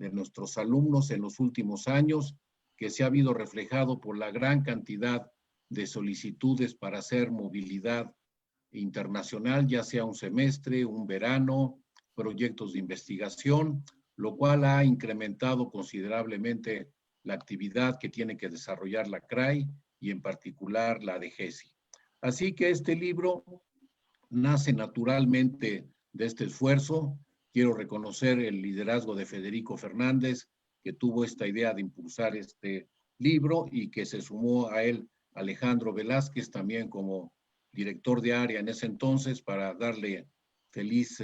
de nuestros alumnos en los últimos años, que se ha habido reflejado por la gran cantidad de solicitudes para hacer movilidad internacional, ya sea un semestre, un verano, proyectos de investigación, lo cual ha incrementado considerablemente la actividad que tiene que desarrollar la CRAI y en particular la DGESI. Así que este libro nace naturalmente de este esfuerzo. Quiero reconocer el liderazgo de Federico Fernández, que tuvo esta idea de impulsar este libro y que se sumó a él Alejandro Velázquez también como director de área en ese entonces para darle feliz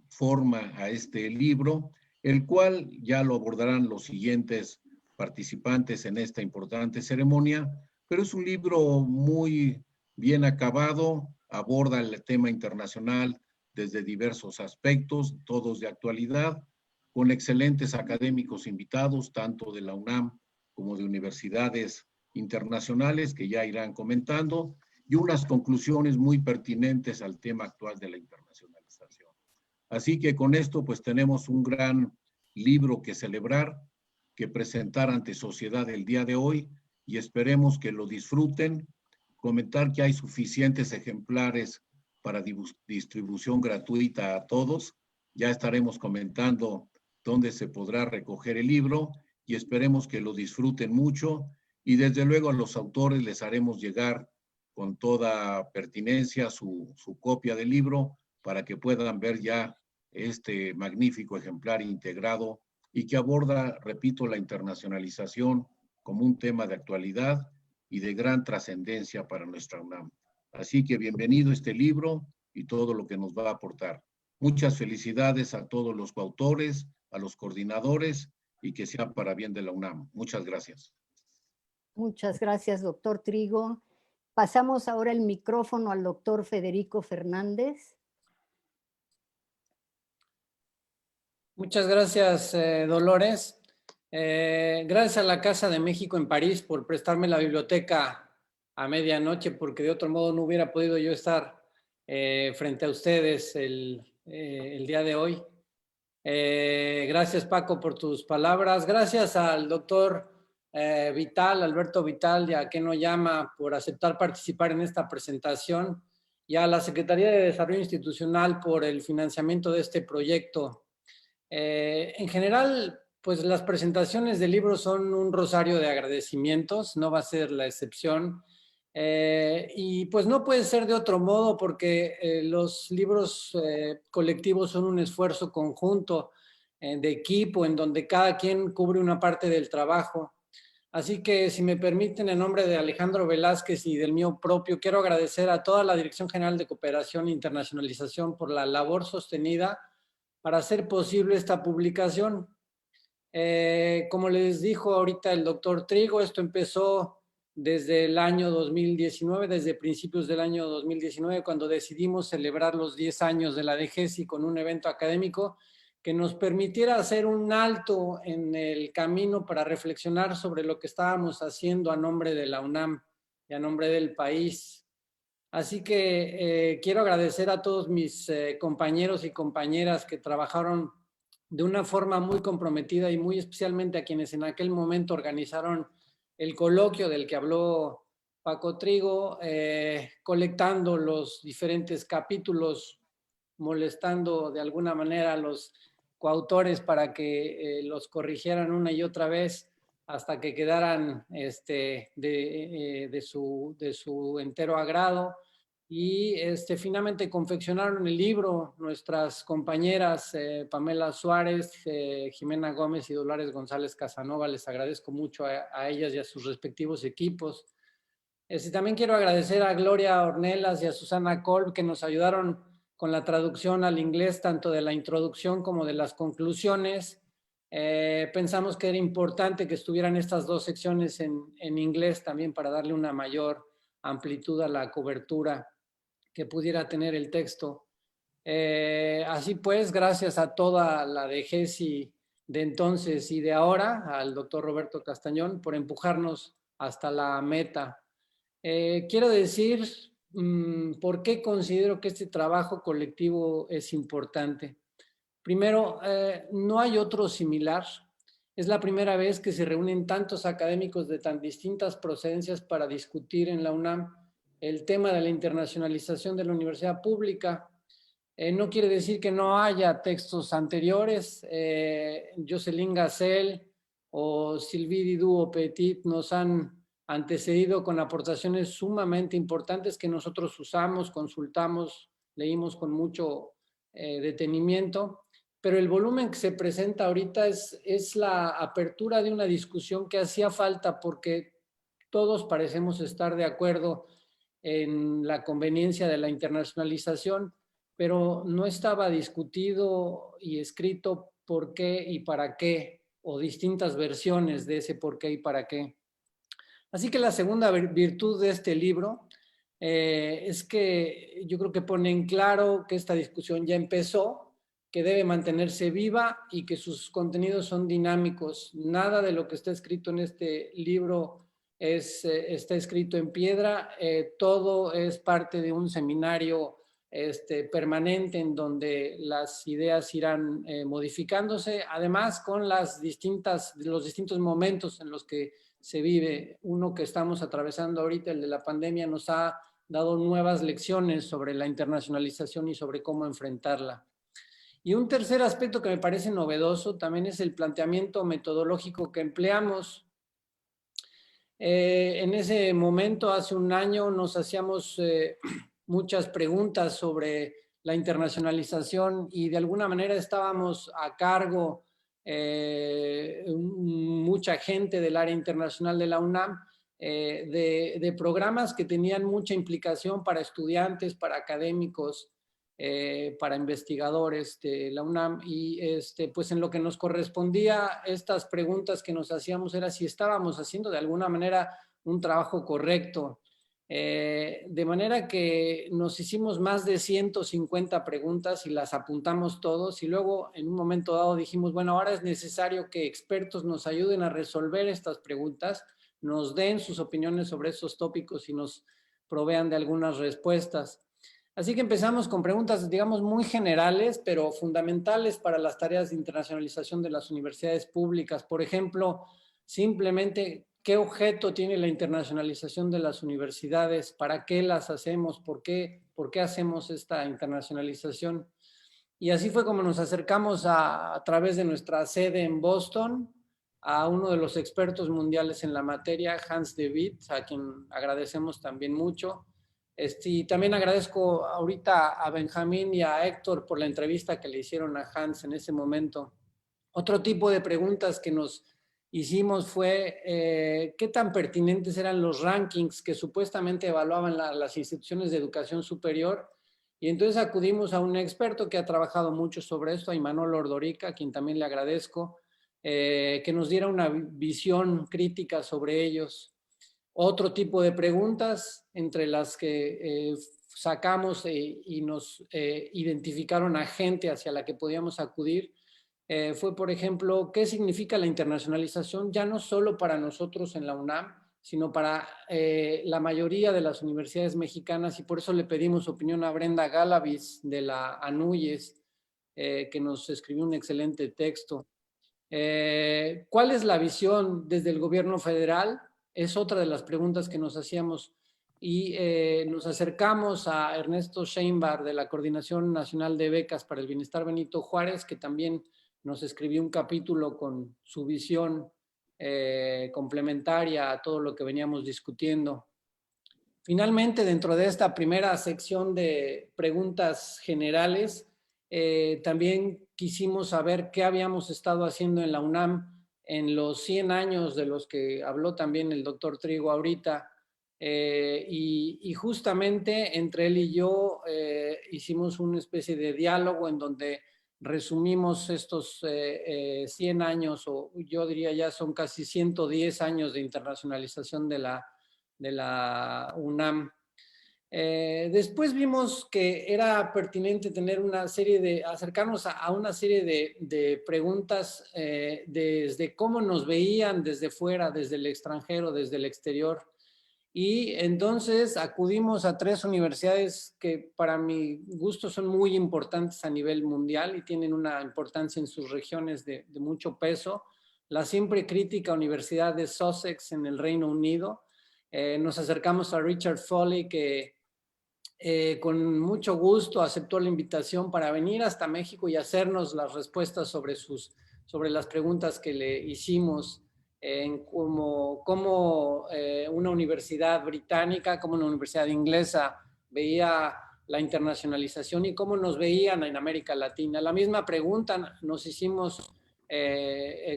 forma a este libro, el cual ya lo abordarán los siguientes participantes en esta importante ceremonia, pero es un libro muy bien acabado, aborda el tema internacional desde diversos aspectos, todos de actualidad, con excelentes académicos invitados, tanto de la UNAM como de universidades internacionales que ya irán comentando, y unas conclusiones muy pertinentes al tema actual de la internacionalización. Así que con esto pues tenemos un gran libro que celebrar, que presentar ante sociedad el día de hoy y esperemos que lo disfruten. Comentar que hay suficientes ejemplares para distribución gratuita a todos. Ya estaremos comentando dónde se podrá recoger el libro y esperemos que lo disfruten mucho y desde luego a los autores les haremos llegar con toda pertinencia su copia del libro para que puedan ver ya este magnífico ejemplar integrado y que aborda, repito, la internacionalización como un tema de actualidad y de gran trascendencia para nuestra UNAM. Así que bienvenido este libro y todo lo que nos va a aportar. Muchas felicidades a todos los coautores, a los coordinadores y que sea para bien de la UNAM. Muchas gracias. Muchas gracias, doctor Trigo. Pasamos ahora el micrófono al doctor Federico Fernández. Muchas gracias, Dolores. Gracias a la Casa de México en París por prestarme la biblioteca a medianoche, porque de otro modo no hubiera podido yo estar frente a ustedes el día de hoy. Gracias, Paco, por tus palabras. Gracias al doctor Alberto Vital, y a Ken Oyama por aceptar participar en esta presentación, y a la Secretaría de Desarrollo Institucional por el financiamiento de este proyecto. En general, pues las presentaciones de libros son un rosario de agradecimientos, no va a ser la excepción. Y pues no puede ser de otro modo porque los libros colectivos son un esfuerzo conjunto de equipo en donde cada quien cubre una parte del trabajo. Así que si me permiten, en nombre de Alejandro Velázquez y del mío propio, quiero agradecer a toda la Dirección General de Cooperación e Internacionalización por la labor sostenida para hacer posible esta publicación. Como les dijo ahorita el doctor Trigo, esto empezó desde el año 2019, desde principios del año 2019, cuando decidimos celebrar los 10 años de la DGESI con un evento académico que nos permitiera hacer un alto en el camino para reflexionar sobre lo que estábamos haciendo a nombre de la UNAM y a nombre del país. Así que quiero agradecer a todos mis compañeros y compañeras que trabajaron de una forma muy comprometida y muy especialmente a quienes en aquel momento organizaron el coloquio del que habló Paco Trigo, colectando los diferentes capítulos, molestando de alguna manera a los coautores para que los corrigieran una y otra vez hasta que quedaran de su entero agrado. Y finalmente confeccionaron el libro nuestras compañeras Pamela Suárez, Jimena Gómez y Dolores González Casanova. Les agradezco mucho a ellas y a sus respectivos equipos. También quiero agradecer a Gloria Ornelas y a Susana Kolb, que nos ayudaron con la traducción al inglés tanto de la introducción como de las conclusiones. Pensamos que era importante que estuvieran estas dos secciones en inglés también para darle una mayor amplitud a la cobertura que pudiera tener el texto. Así pues, gracias a toda la DGESI de entonces y de ahora, al doctor Roberto Castañón, por empujarnos hasta la meta. Quiero decir por qué considero que este trabajo colectivo es importante. Primero, no hay otro similar. Es la primera vez que se reúnen tantos académicos de tan distintas procedencias para discutir en la UNAM el tema de la internacionalización de la universidad pública. No quiere decir que no haya textos anteriores. Jocelyne Gassel o Sylvie Didou-Petit nos han antecedido con aportaciones sumamente importantes que nosotros usamos, consultamos, leímos con mucho detenimiento. Pero el volumen que se presenta ahorita es la apertura de una discusión que hacía falta porque todos parecemos estar de acuerdo en la conveniencia de la internacionalización, pero no estaba discutido y escrito por qué y para qué, o distintas versiones de ese por qué y para qué. Así que la segunda virtud de este libro es que yo creo que pone en claro que esta discusión ya empezó, que debe mantenerse viva y que sus contenidos son dinámicos. Nada de lo que está escrito en este libro está escrito en piedra, todo es parte de un seminario permanente en donde las ideas irán modificándose, además con los distintos momentos en los que se vive. Uno que estamos atravesando ahorita, el de la pandemia, nos ha dado nuevas lecciones sobre la internacionalización y sobre cómo enfrentarla. Y un tercer aspecto que me parece novedoso también es el planteamiento metodológico que empleamos. En ese momento, hace un año, nos hacíamos muchas preguntas sobre la internacionalización y de alguna manera estábamos a cargo mucha gente del área internacional de la UNAM de programas que tenían mucha implicación para estudiantes, para académicos, para investigadores de la UNAM y pues en lo que nos correspondía estas preguntas que nos hacíamos era si estábamos haciendo de alguna manera un trabajo correcto. De manera que nos hicimos más de 150 preguntas y las apuntamos todos y luego en un momento dado dijimos, bueno, ahora es necesario que expertos nos ayuden a resolver estas preguntas, nos den sus opiniones sobre esos tópicos y nos provean de algunas respuestas. Así que empezamos con preguntas, digamos, muy generales, pero fundamentales para las tareas de internacionalización de las universidades públicas. Por ejemplo, simplemente, ¿qué objeto tiene la internacionalización de las universidades? ¿Para qué las hacemos? ¿Por qué hacemos esta internacionalización? Y así fue como nos acercamos a través de nuestra sede en Boston a uno de los expertos mundiales en la materia, Hans de Witt, a quien agradecemos también mucho. Y también agradezco ahorita a Benjamín y a Héctor por la entrevista que le hicieron a Hans en ese momento. Otro tipo de preguntas que nos hicimos fue qué tan pertinentes eran los rankings que supuestamente evaluaban las instituciones de educación superior. Y entonces acudimos a un experto que ha trabajado mucho sobre esto, a Imanol Ordorica, a quien también le agradezco, que nos diera una visión crítica sobre ellos. Otro tipo de preguntas entre las que sacamos y nos identificaron a gente hacia la que podíamos acudir fue, por ejemplo, ¿qué significa la internacionalización ya no solo para nosotros en la UNAM, sino para la mayoría de las universidades mexicanas? Y por eso le pedimos opinión a Brenda Galaviz de la ANUYES, que nos escribió un excelente texto. ¿Cuál es la visión desde el gobierno federal? Es otra de las preguntas que nos hacíamos y nos acercamos a Ernesto Sheinbar de la Coordinación Nacional de Becas para el Bienestar Benito Juárez, que también nos escribió un capítulo con su visión complementaria a todo lo que veníamos discutiendo. Finalmente, dentro de esta primera sección de preguntas generales, también quisimos saber qué habíamos estado haciendo en la UNAM en los 100 años de los que habló también el doctor Trigo ahorita. Y justamente entre él y yo hicimos una especie de diálogo en donde resumimos estos 100 años, o yo diría ya son casi 110 años de internacionalización de la UNAM. Después vimos que era pertinente tener acercarnos a una serie de preguntas desde cómo nos veían desde fuera, desde el extranjero, desde el exterior. Y entonces acudimos a 3 universidades que para mi gusto son muy importantes a nivel mundial y tienen una importancia en sus regiones de mucho peso. La siempre crítica Universidad de Sussex en el Reino Unido. Nos acercamos a Richard Foley, que con mucho gusto aceptó la invitación para venir hasta México y hacernos las respuestas sobre las preguntas que le hicimos en cómo una universidad británica, como una universidad inglesa veía la internacionalización y cómo nos veían en América Latina. La misma pregunta nos hicimos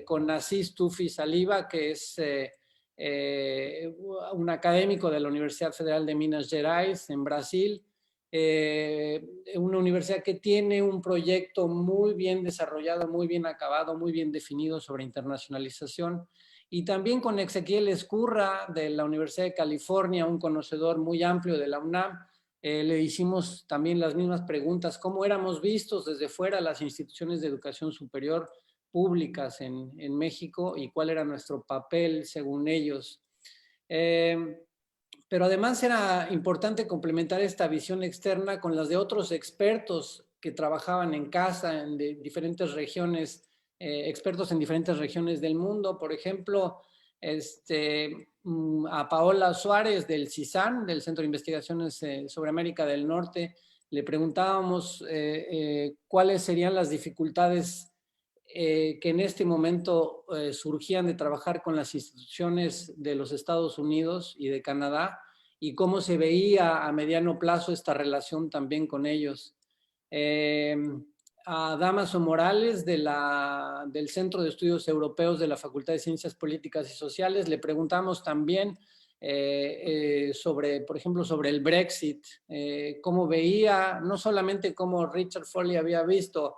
con Assis Tufi Saliba, que es un académico de la Universidad Federal de Minas Gerais en Brasil, una universidad que tiene un proyecto muy bien desarrollado, muy bien acabado, muy bien definido sobre internacionalización. Y también con Ezequiel Escurra de la Universidad de California, un conocedor muy amplio de la UNAM, le hicimos también las mismas preguntas: cómo éramos vistos desde fuera las instituciones de educación superior públicas en México y cuál era nuestro papel según ellos. Pero además era importante complementar esta visión externa con las de otros expertos que trabajaban en casa en diferentes regiones, expertos en diferentes regiones del mundo. Por ejemplo, a Paola Suárez del CISAN, del Centro de Investigaciones sobre América del Norte, le preguntábamos cuáles serían las dificultades que en este momento surgían de trabajar con las instituciones de los Estados Unidos y de Canadá, y cómo se veía a mediano plazo esta relación también con ellos. A Damaso Morales del Centro de Estudios Europeos de la Facultad de Ciencias Políticas y Sociales le preguntamos también sobre, por ejemplo, sobre el Brexit, cómo veía, no solamente cómo Richard Foley había visto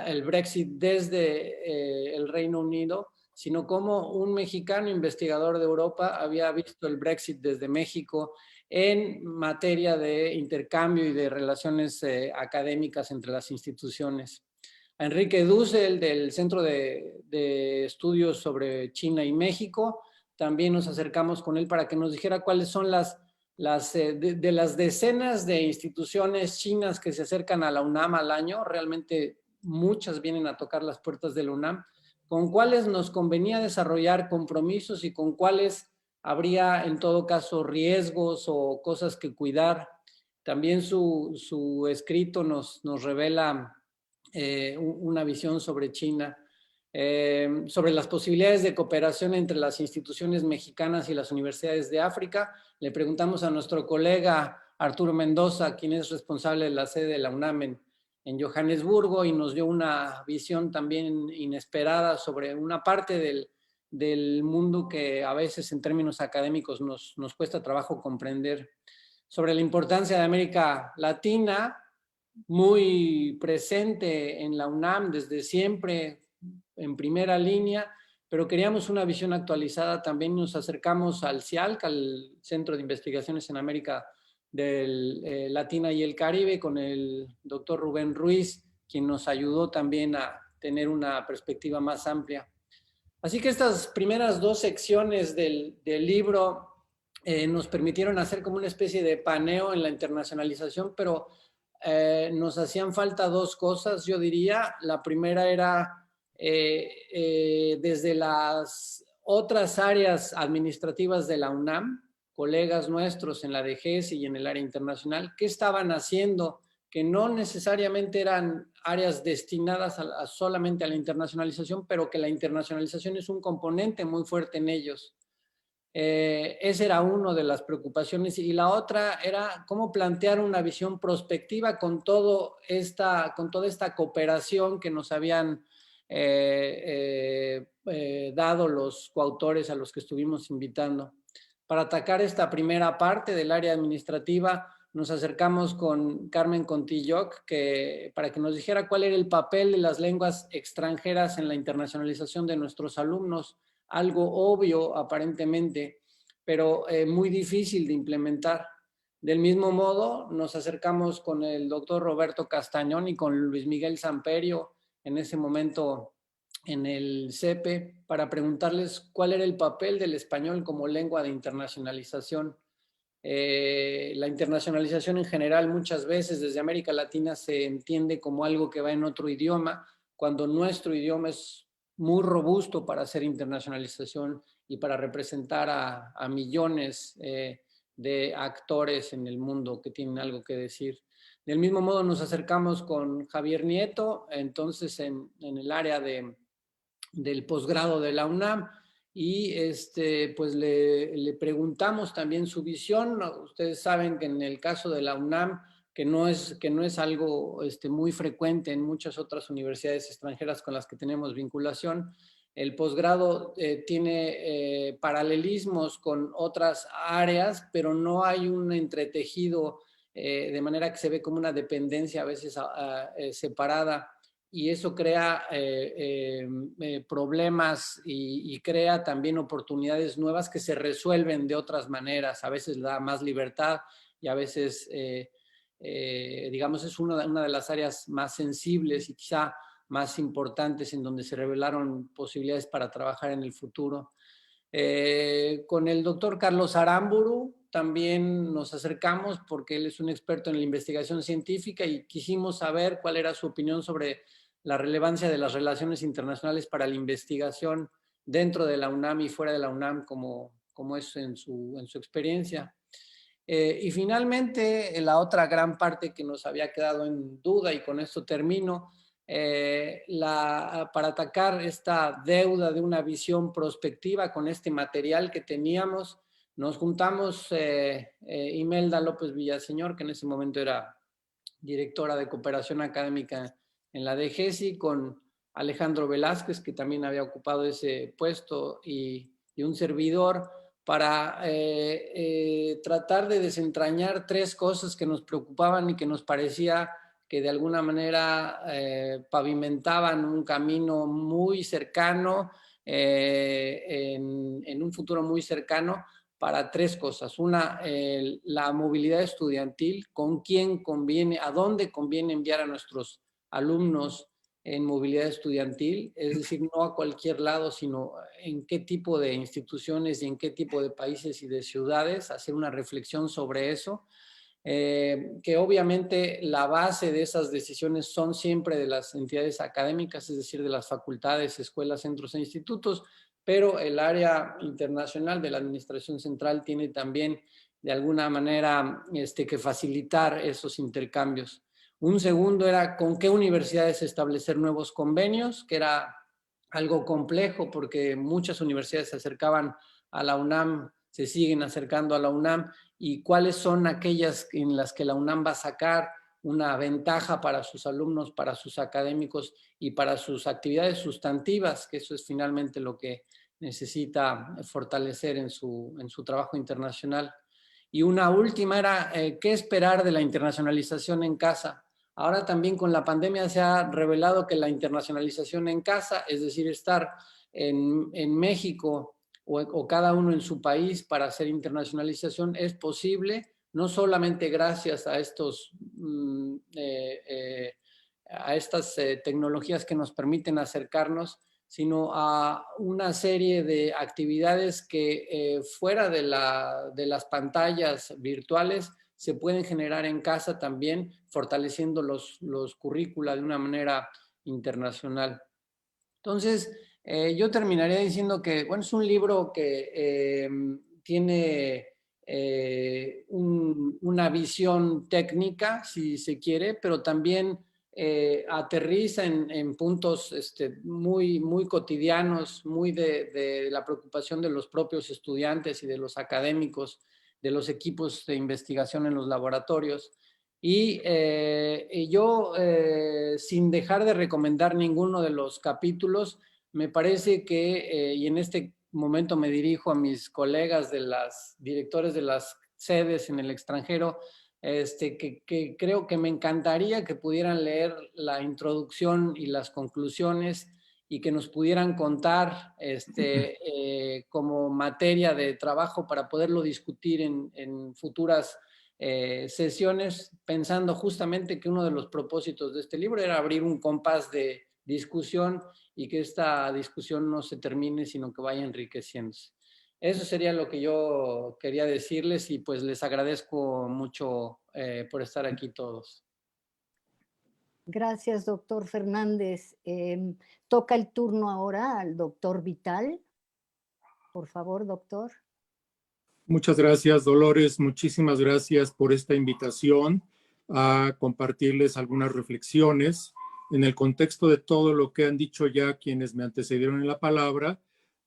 el Brexit desde el Reino Unido, sino como un mexicano investigador de Europa había visto el Brexit desde México en materia de intercambio y de relaciones académicas entre las instituciones. A Enrique Dussel del Centro de Estudios sobre China y México, también nos acercamos con él para que nos dijera cuáles son de las decenas de instituciones chinas que se acercan a la UNAM al año. Realmente muchas vienen a tocar las puertas de la UNAM, con cuáles nos convenía desarrollar compromisos y con cuáles habría en todo caso riesgos o cosas que cuidar. También su escrito nos revela una visión sobre China, sobre las posibilidades de cooperación entre las instituciones mexicanas y las universidades de África. Le preguntamos a nuestro colega Arturo Mendoza, quien es responsable de la sede de la UNAM en Johannesburgo, y nos dio una visión también inesperada sobre una parte del mundo que a veces en términos académicos nos cuesta trabajo comprender, sobre la importancia de América Latina, muy presente en la UNAM desde siempre, en primera línea, pero queríamos una visión actualizada. También nos acercamos al CIALC, al Centro de Investigaciones en América Latina y el Caribe, con el doctor Rubén Ruiz, quien nos ayudó también a tener una perspectiva más amplia. Así que estas primeras 2 secciones del libro nos permitieron hacer como una especie de paneo en la internacionalización, pero nos hacían falta 2 cosas, yo diría. La primera era desde las otras áreas administrativas de la UNAM, colegas nuestros en la DGES y en el área internacional, qué estaban haciendo, que no necesariamente eran áreas destinadas solamente a la internacionalización, pero que la internacionalización es un componente muy fuerte en ellos. Esa era una de las preocupaciones, y la otra era cómo plantear una visión prospectiva con toda esta cooperación que nos habían dado los coautores a los que estuvimos invitando. Para atacar esta primera parte del área administrativa, nos acercamos con Carmen Contilloc para que nos dijera cuál era el papel de las lenguas extranjeras en la internacionalización de nuestros alumnos. Algo obvio aparentemente, pero muy difícil de implementar. Del mismo modo, nos acercamos con el doctor Roberto Castañón y con Luis Miguel Samperio, en ese momento en el CEPE, para preguntarles cuál era el papel del español como lengua de internacionalización La internacionalización en general muchas veces desde América Latina se entiende como algo que va en otro idioma, cuando nuestro idioma es muy robusto para hacer internacionalización y para representar a millones de actores en el mundo que tienen algo que decir. Del mismo modo nos acercamos con Javier Nieto, entonces en el área del posgrado de la UNAM, y pues le preguntamos también su visión. Ustedes saben que en el caso de la UNAM, que no es algo muy frecuente en muchas otras universidades extranjeras con las que tenemos vinculación, el posgrado tiene paralelismos con otras áreas, pero no hay un entretejido de manera que se ve como una dependencia a veces separada, y eso crea problemas y crea también oportunidades nuevas que se resuelven de otras maneras. A veces da más libertad y a veces, digamos, es una de las áreas más sensibles y quizá más importantes en donde se revelaron posibilidades para trabajar en el futuro. Con el doctor Carlos Aramburu también nos acercamos porque él es un experto en la investigación científica y quisimos saber cuál era su opinión sobre la relevancia de las relaciones internacionales para la investigación dentro de la UNAM y fuera de la UNAM, como es en su experiencia. Y finalmente, la otra gran parte que nos había quedado en duda, y con esto termino, para atacar esta deuda de una visión prospectiva con este material que teníamos, nos juntamos Imelda López Villaseñor, que en ese momento era directora de cooperación académica en la DGESI, con Alejandro Velázquez, que también había ocupado ese puesto, y un servidor, para tratar de desentrañar tres cosas que nos preocupaban y que nos parecía que de alguna manera pavimentaban un camino muy cercano, en un futuro muy cercano, para tres cosas. Una, la movilidad estudiantil, con quién conviene, a dónde conviene enviar a nuestros alumnos en movilidad estudiantil, es decir, no a cualquier lado, sino en qué tipo de instituciones y en qué tipo de países y de ciudades, hacer una reflexión sobre eso. Que obviamente la base de esas decisiones son siempre de las entidades académicas, es decir, de las facultades, escuelas, centros e institutos, pero el área internacional de la administración central tiene también de alguna manera que facilitar esos intercambios. Un segundo era con qué universidades establecer nuevos convenios, que era algo complejo porque muchas universidades se acercaban a la UNAM, se siguen acercando a la UNAM, y cuáles son aquellas en las que la UNAM va a sacar una ventaja para sus alumnos, para sus académicos y para sus actividades sustantivas, que eso es finalmente lo que necesita fortalecer en su trabajo internacional. Y una última era qué esperar de la internacionalización en casa. Ahora también con la pandemia se ha revelado que la internacionalización en casa, es decir, estar en México o cada uno en su país para hacer internacionalización, es posible, no solamente gracias a estas tecnologías que nos permiten acercarnos, sino a una serie de actividades que fuera de las pantallas virtuales se pueden generar en casa también, fortaleciendo los currícula de una manera internacional. Entonces, yo terminaría diciendo que, bueno, es un libro que tiene una visión técnica, si se quiere, pero también aterriza en puntos muy, muy cotidianos, muy de la preocupación de los propios estudiantes y de los académicos, de los equipos de investigación en los laboratorios. Y yo, sin dejar de recomendar ninguno de los capítulos, me parece que, y en este momento me dirijo a mis colegas de las directores de las sedes en el extranjero, que creo que me encantaría que pudieran leer la introducción y las conclusiones y que nos pudieran contar como materia de trabajo para poderlo discutir en futuras sesiones, pensando justamente que uno de los propósitos de este libro era abrir un compás de discusión y que esta discusión no se termine, sino que vaya enriqueciéndose. Eso sería lo que yo quería decirles y pues les agradezco mucho por estar aquí todos. Gracias, doctor Fernández. Toca el turno ahora al doctor Vital. Por favor, doctor. Muchas gracias, Dolores. Muchísimas gracias por esta invitación a compartirles algunas reflexiones en el contexto de todo lo que han dicho ya quienes me antecedieron en la palabra,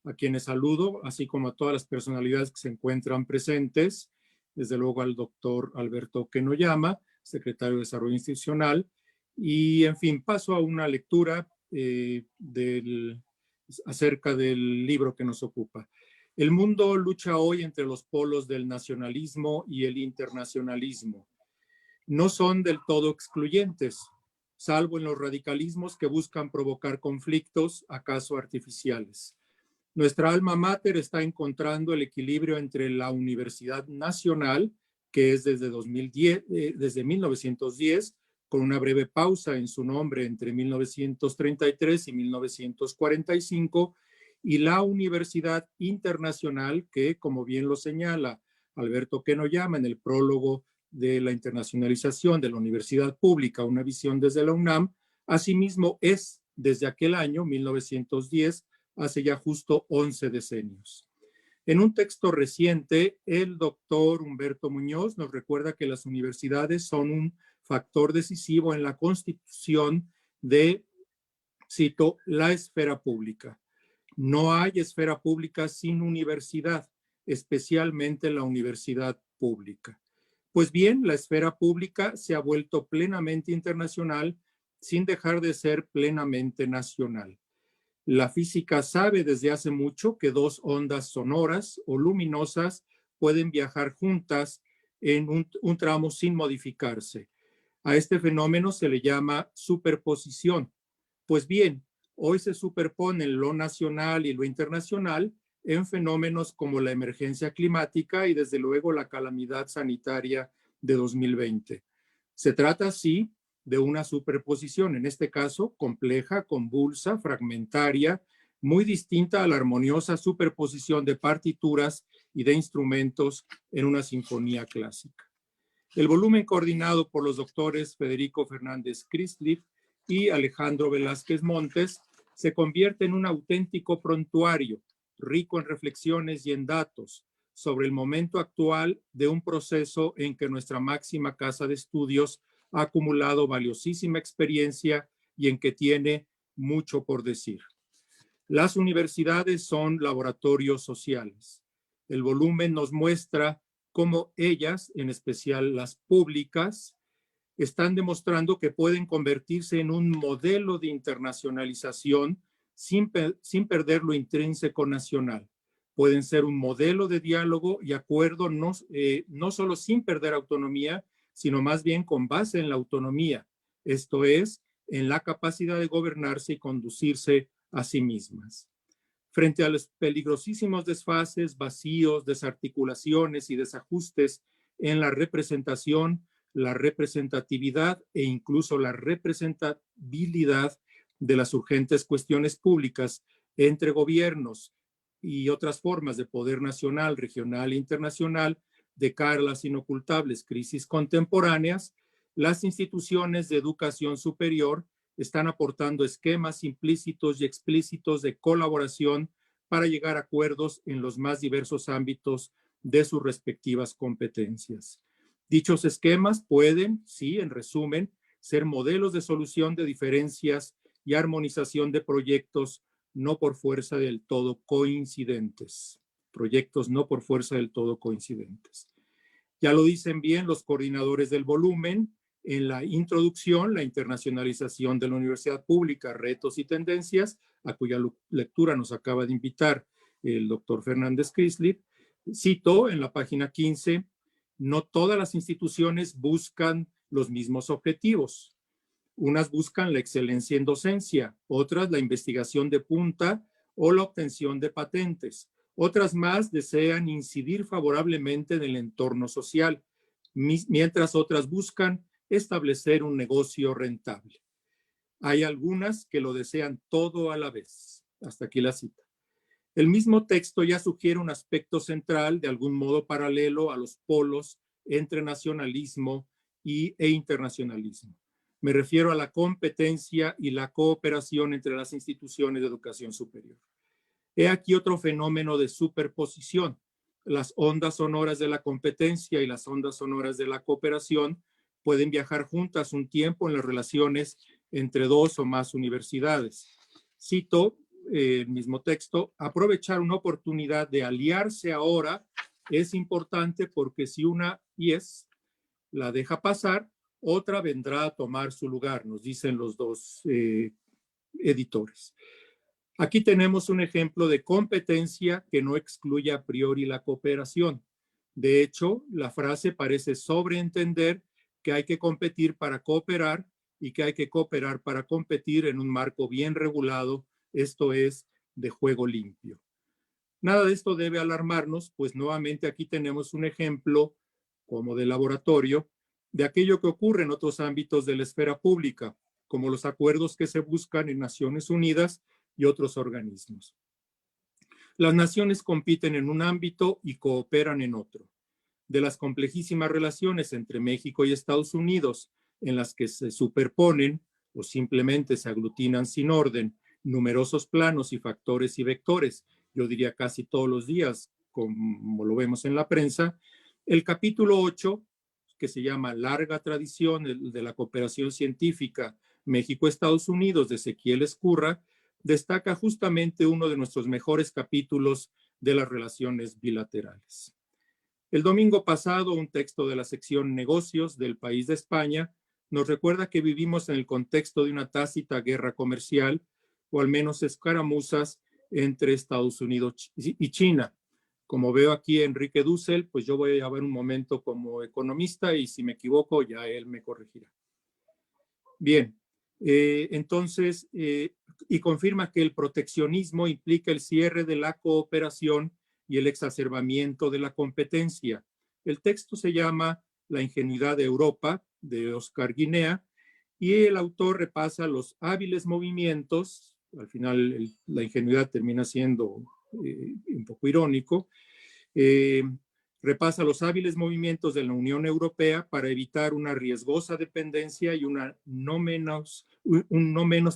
a quienes saludo, así como a todas las personalidades que se encuentran presentes, desde luego al doctor Alberto Kenoyama, secretario de Desarrollo Institucional, y en fin, paso a una lectura acerca del libro que nos ocupa. El mundo lucha hoy entre los polos del nacionalismo y el internacionalismo. No son del todo excluyentes, salvo en los radicalismos que buscan provocar conflictos, acaso artificiales. Nuestra alma mater está encontrando el equilibrio entre la Universidad Nacional, que es desde 1910, con una breve pausa en su nombre entre 1933 y 1945, y la Universidad Internacional, que, como bien lo señala Alberto Kenoyama en el prólogo de la internacionalización de la universidad pública, una visión desde la UNAM, asimismo es desde aquel año, 1910, hace ya justo 11 decenios. En un texto reciente, el doctor Humberto Muñoz nos recuerda que las universidades son un factor decisivo en la constitución de, cito, la esfera pública. No hay esfera pública sin universidad, especialmente la universidad pública. Pues bien, la esfera pública se ha vuelto plenamente internacional sin dejar de ser plenamente nacional. La física sabe desde hace mucho que dos ondas sonoras o luminosas pueden viajar juntas en un tramo sin modificarse. A este fenómeno se le llama superposición. Pues bien, hoy se superponen lo nacional y lo internacional en fenómenos como la emergencia climática y desde luego la calamidad sanitaria de 2020. Se trata, sí, de una superposición, en este caso compleja, convulsa, fragmentaria, muy distinta a la armoniosa superposición de partituras y de instrumentos en una sinfonía clásica. El volumen coordinado por los doctores Federico Fernández Christlieb y Alejandro Velázquez Montes se convierte en un auténtico prontuario, rico en reflexiones y en datos, sobre el momento actual de un proceso en que nuestra máxima casa de estudios ha acumulado valiosísima experiencia y en que tiene mucho por decir. Las universidades son laboratorios sociales. El volumen nos muestra cómo ellas, en especial las públicas, están demostrando que pueden convertirse en un modelo de internacionalización sin perder lo intrínseco nacional. Pueden ser un modelo de diálogo y acuerdo no solo sin perder autonomía, sino más bien con base en la autonomía, esto es, en la capacidad de gobernarse y conducirse a sí mismas. Frente a los peligrosísimos desfases, vacíos, desarticulaciones y desajustes en la representación, la representatividad e incluso la representabilidad de las urgentes cuestiones públicas entre gobiernos y otras formas de poder nacional, regional e internacional de cara a las inocultables crisis contemporáneas, las instituciones de educación superior están aportando esquemas implícitos y explícitos de colaboración para llegar a acuerdos en los más diversos ámbitos de sus respectivas competencias. Dichos esquemas pueden, sí, en resumen, ser modelos de solución de diferencias y armonización de proyectos no por fuerza del todo coincidentes. Proyectos no por fuerza del todo coincidentes. Ya lo dicen bien los coordinadores del volumen en la introducción, la internacionalización de la universidad pública, retos y tendencias, a cuya lectura nos acaba de invitar el doctor Fernández Christlieb. Cito en la página 15, no todas las instituciones buscan los mismos objetivos. Unas buscan la excelencia en docencia, otras la investigación de punta o la obtención de patentes. Otras más desean incidir favorablemente en el entorno social, mientras otras buscan establecer un negocio rentable. Hay algunas que lo desean todo a la vez. Hasta aquí la cita. El mismo texto ya sugiere un aspecto central, de algún modo paralelo a los polos entre nacionalismo e internacionalismo. Me refiero a la competencia y la cooperación entre las instituciones de educación superior. He aquí otro fenómeno de superposición. Las ondas sonoras de la competencia y las ondas sonoras de la cooperación pueden viajar juntas un tiempo en las relaciones entre dos o más universidades. Cito el mismo texto: aprovechar una oportunidad de aliarse ahora es importante porque si una la deja pasar, otra vendrá a tomar su lugar, nos dicen los dos editores. Aquí tenemos un ejemplo de competencia que no excluye a priori la cooperación. De hecho, la frase parece sobreentender que hay que competir para cooperar y que hay que cooperar para competir en un marco bien regulado, esto es, de juego limpio. Nada de esto debe alarmarnos, pues nuevamente aquí tenemos un ejemplo como de laboratorio de aquello que ocurre en otros ámbitos de la esfera pública, como los acuerdos que se buscan en Naciones Unidas y otros organismos. Las naciones compiten en un ámbito y cooperan en otro. De las complejísimas relaciones entre México y Estados Unidos, en las que se superponen o simplemente se aglutinan sin orden numerosos planos y factores y vectores, yo diría casi todos los días, como lo vemos en la prensa, el capítulo 8, que se llama Larga Tradición de la Cooperación Científica México-Estados Unidos, de Ezequiel Ezcurra, destaca justamente uno de nuestros mejores capítulos de las relaciones bilaterales. El domingo pasado, un texto de la sección Negocios del País de España nos recuerda que vivimos en el contexto de una tácita guerra comercial, o al menos escaramuzas entre Estados Unidos y China. Como veo aquí a Enrique Dussel, pues yo voy a ver un momento como economista y si me equivoco ya él me corregirá. Bien, entonces, y confirma que el proteccionismo implica el cierre de la cooperación y el exacerbamiento de la competencia. El texto se llama La ingenuidad de Europa, de Oscar Guinea, y el autor repasa los hábiles movimientos, al final la ingenuidad termina siendo un poco irónico, repasa los hábiles movimientos de la Unión Europea para evitar una riesgosa dependencia y un no menos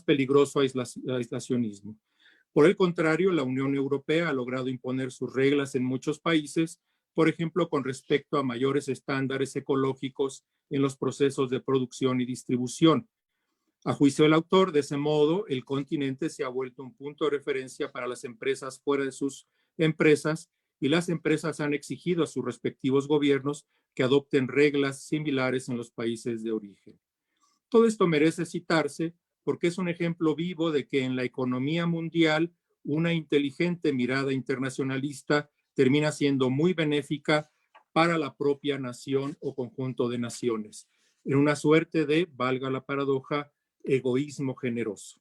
peligroso aislacionismo. Por el contrario, la Unión Europea ha logrado imponer sus reglas en muchos países, por ejemplo, con respecto a mayores estándares ecológicos en los procesos de producción y distribución. A juicio del autor, de ese modo, el continente se ha vuelto un punto de referencia para las empresas fuera de sus empresas y las empresas han exigido a sus respectivos gobiernos que adopten reglas similares en los países de origen. Todo esto merece citarse porque es un ejemplo vivo de que en la economía mundial una inteligente mirada internacionalista termina siendo muy benéfica para la propia nación o conjunto de naciones, en una suerte de, valga la paradoja, egoísmo generoso.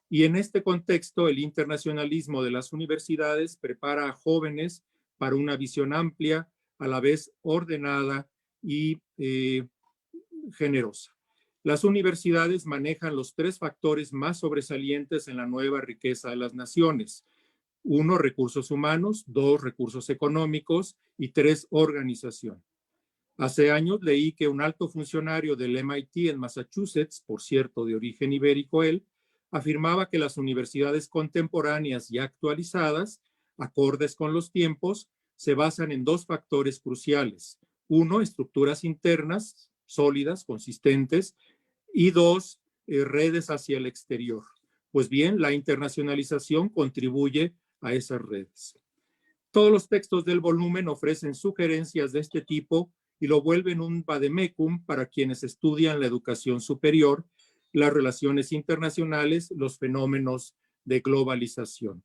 Y en este contexto, el internacionalismo de las universidades prepara a jóvenes para una visión amplia, a la vez ordenada y generosa. Las universidades manejan los tres factores más sobresalientes en la nueva riqueza de las naciones. 1, recursos humanos; 2, recursos económicos; y 3, organización. Hace años leí que un alto funcionario del MIT en Massachusetts, por cierto de origen ibérico él, afirmaba que las universidades contemporáneas y actualizadas, acordes con los tiempos, se basan en 2 factores cruciales. 1, estructuras internas sólidas, consistentes, y 2, redes hacia el exterior. Pues bien, la internacionalización contribuye a esas redes. Todos los textos del volumen ofrecen sugerencias de este tipo y lo vuelven un vademecum para quienes estudian la educación superior, las relaciones internacionales, los fenómenos de globalización.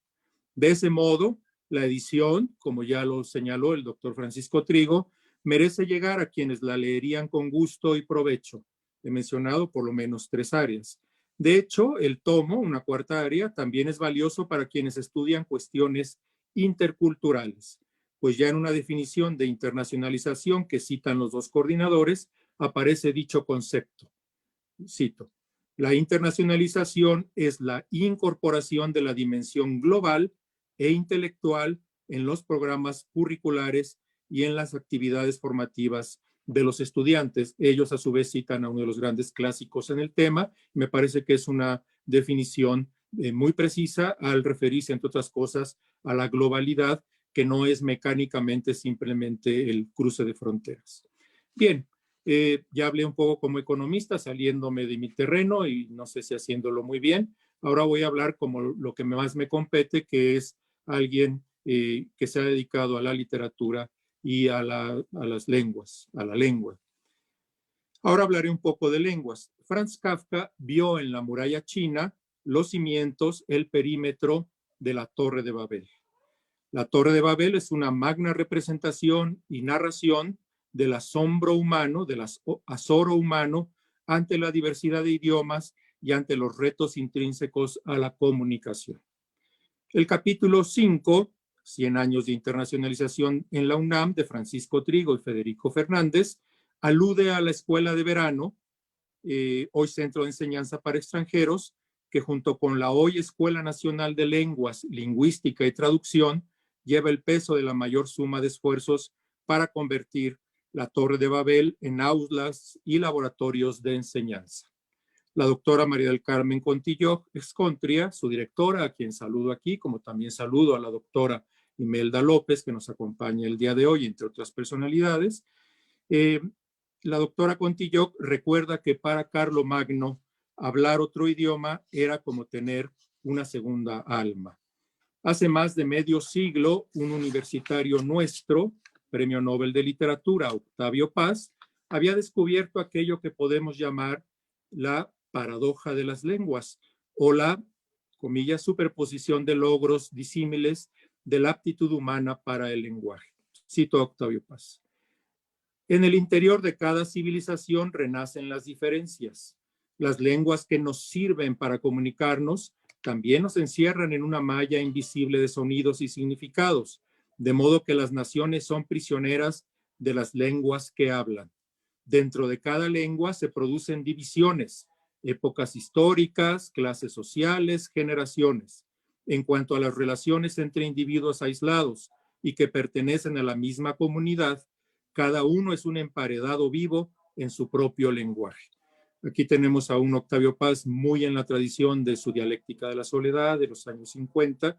De ese modo, la edición, como ya lo señaló el doctor Francisco Trigo, merece llegar a quienes la leerían con gusto y provecho. He mencionado por lo menos 3 áreas. De hecho, el tomo, una 4ª área, también es valioso para quienes estudian cuestiones interculturales, pues ya en una definición de internacionalización que citan los 2 coordinadores, aparece dicho concepto. Cito: la internacionalización es la incorporación de la dimensión global e intelectual en los programas curriculares y en las actividades formativas de los estudiantes. Ellos a su vez citan a uno de los grandes clásicos en el tema. Me parece que es una definición muy precisa al referirse, entre otras cosas, a la globalidad, que no es mecánicamente simplemente el cruce de fronteras. Bien, ya hablé un poco como economista, saliéndome de mi terreno y no sé si haciéndolo muy bien. Ahora voy a hablar como lo que más me compete, que es alguien que se ha dedicado a la literatura y a las lenguas, a la lengua. Ahora hablaré un poco de lenguas. Franz Kafka vio en la muralla china los cimientos, el perímetro de la Torre de Babel. La Torre de Babel es una magna representación y narración del asombro humano, del azoro humano ante la diversidad de idiomas y ante los retos intrínsecos a la comunicación. El capítulo 5, 100 años de internacionalización en la UNAM, de Francisco Trigo y Federico Fernández, alude a la escuela de verano, hoy Centro de Enseñanza para Extranjeros, que junto con la hoy Escuela Nacional de Lenguas, Lingüística y Traducción, lleva el peso de la mayor suma de esfuerzos para convertir la Torre de Babel en aulas y laboratorios de enseñanza. La doctora María del Carmen Contillo Excontria, su directora, a quien saludo aquí, como también saludo a la doctora Imelda López, que nos acompaña el día de hoy, entre otras personalidades. La doctora Contillo recuerda que para Carlomagno hablar otro idioma era como tener una segunda alma. Hace más de medio siglo, un universitario nuestro, Premio Nobel de Literatura, Octavio Paz, había descubierto aquello que podemos llamar la paradoja de las lenguas o la, comillas, superposición de logros disímiles de la aptitud humana para el lenguaje. Cito a Octavio Paz. En el interior de cada civilización renacen las diferencias. Las lenguas que nos sirven para comunicarnos también nos encierran en una malla invisible de sonidos y significados, de modo que las naciones son prisioneras de las lenguas que hablan. Dentro de cada lengua se producen divisiones, épocas históricas, clases sociales, generaciones. En cuanto a las relaciones entre individuos aislados y que pertenecen a la misma comunidad, cada uno es un emparedado vivo en su propio lenguaje. Aquí tenemos a un Octavio Paz muy en la tradición de su dialéctica de la soledad de los años 50.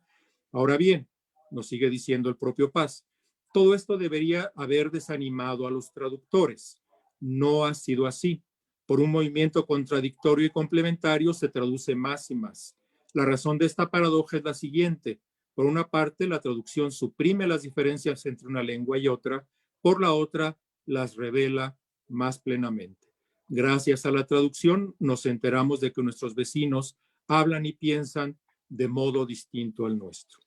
Ahora bien, nos sigue diciendo el propio Paz, todo esto debería haber desanimado a los traductores. No ha sido así. Por un movimiento contradictorio y complementario se traduce más y más. La razón de esta paradoja es la siguiente. Por una parte, la traducción suprime las diferencias entre una lengua y otra, por la otra, las revela más plenamente. Gracias a la traducción nos enteramos de que nuestros vecinos hablan y piensan de modo distinto al nuestro.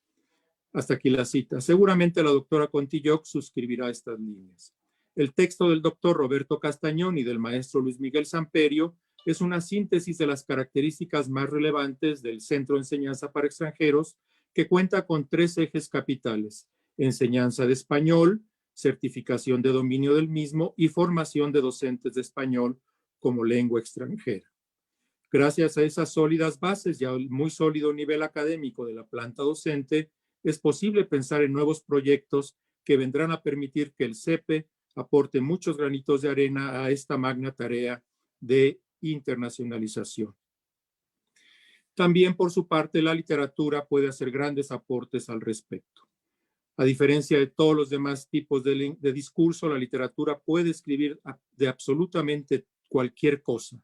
Hasta aquí la cita. Seguramente la doctora Contilloc suscribirá estas líneas. El texto del doctor Roberto Castañón y del maestro Luis Miguel Samperio es una síntesis de las características más relevantes del Centro de Enseñanza para Extranjeros, que cuenta con 3 ejes capitales: enseñanza de español, certificación de dominio del mismo y formación de docentes de español como lengua extranjera. Gracias a esas sólidas bases y al muy sólido nivel académico de la planta docente, es posible pensar en nuevos proyectos que vendrán a permitir que el CEPE aporte muchos granitos de arena a esta magna tarea de internacionalización. También, por su parte, la literatura puede hacer grandes aportes al respecto. A diferencia de todos los demás tipos de discurso, la literatura puede escribir de absolutamente cualquier cosa.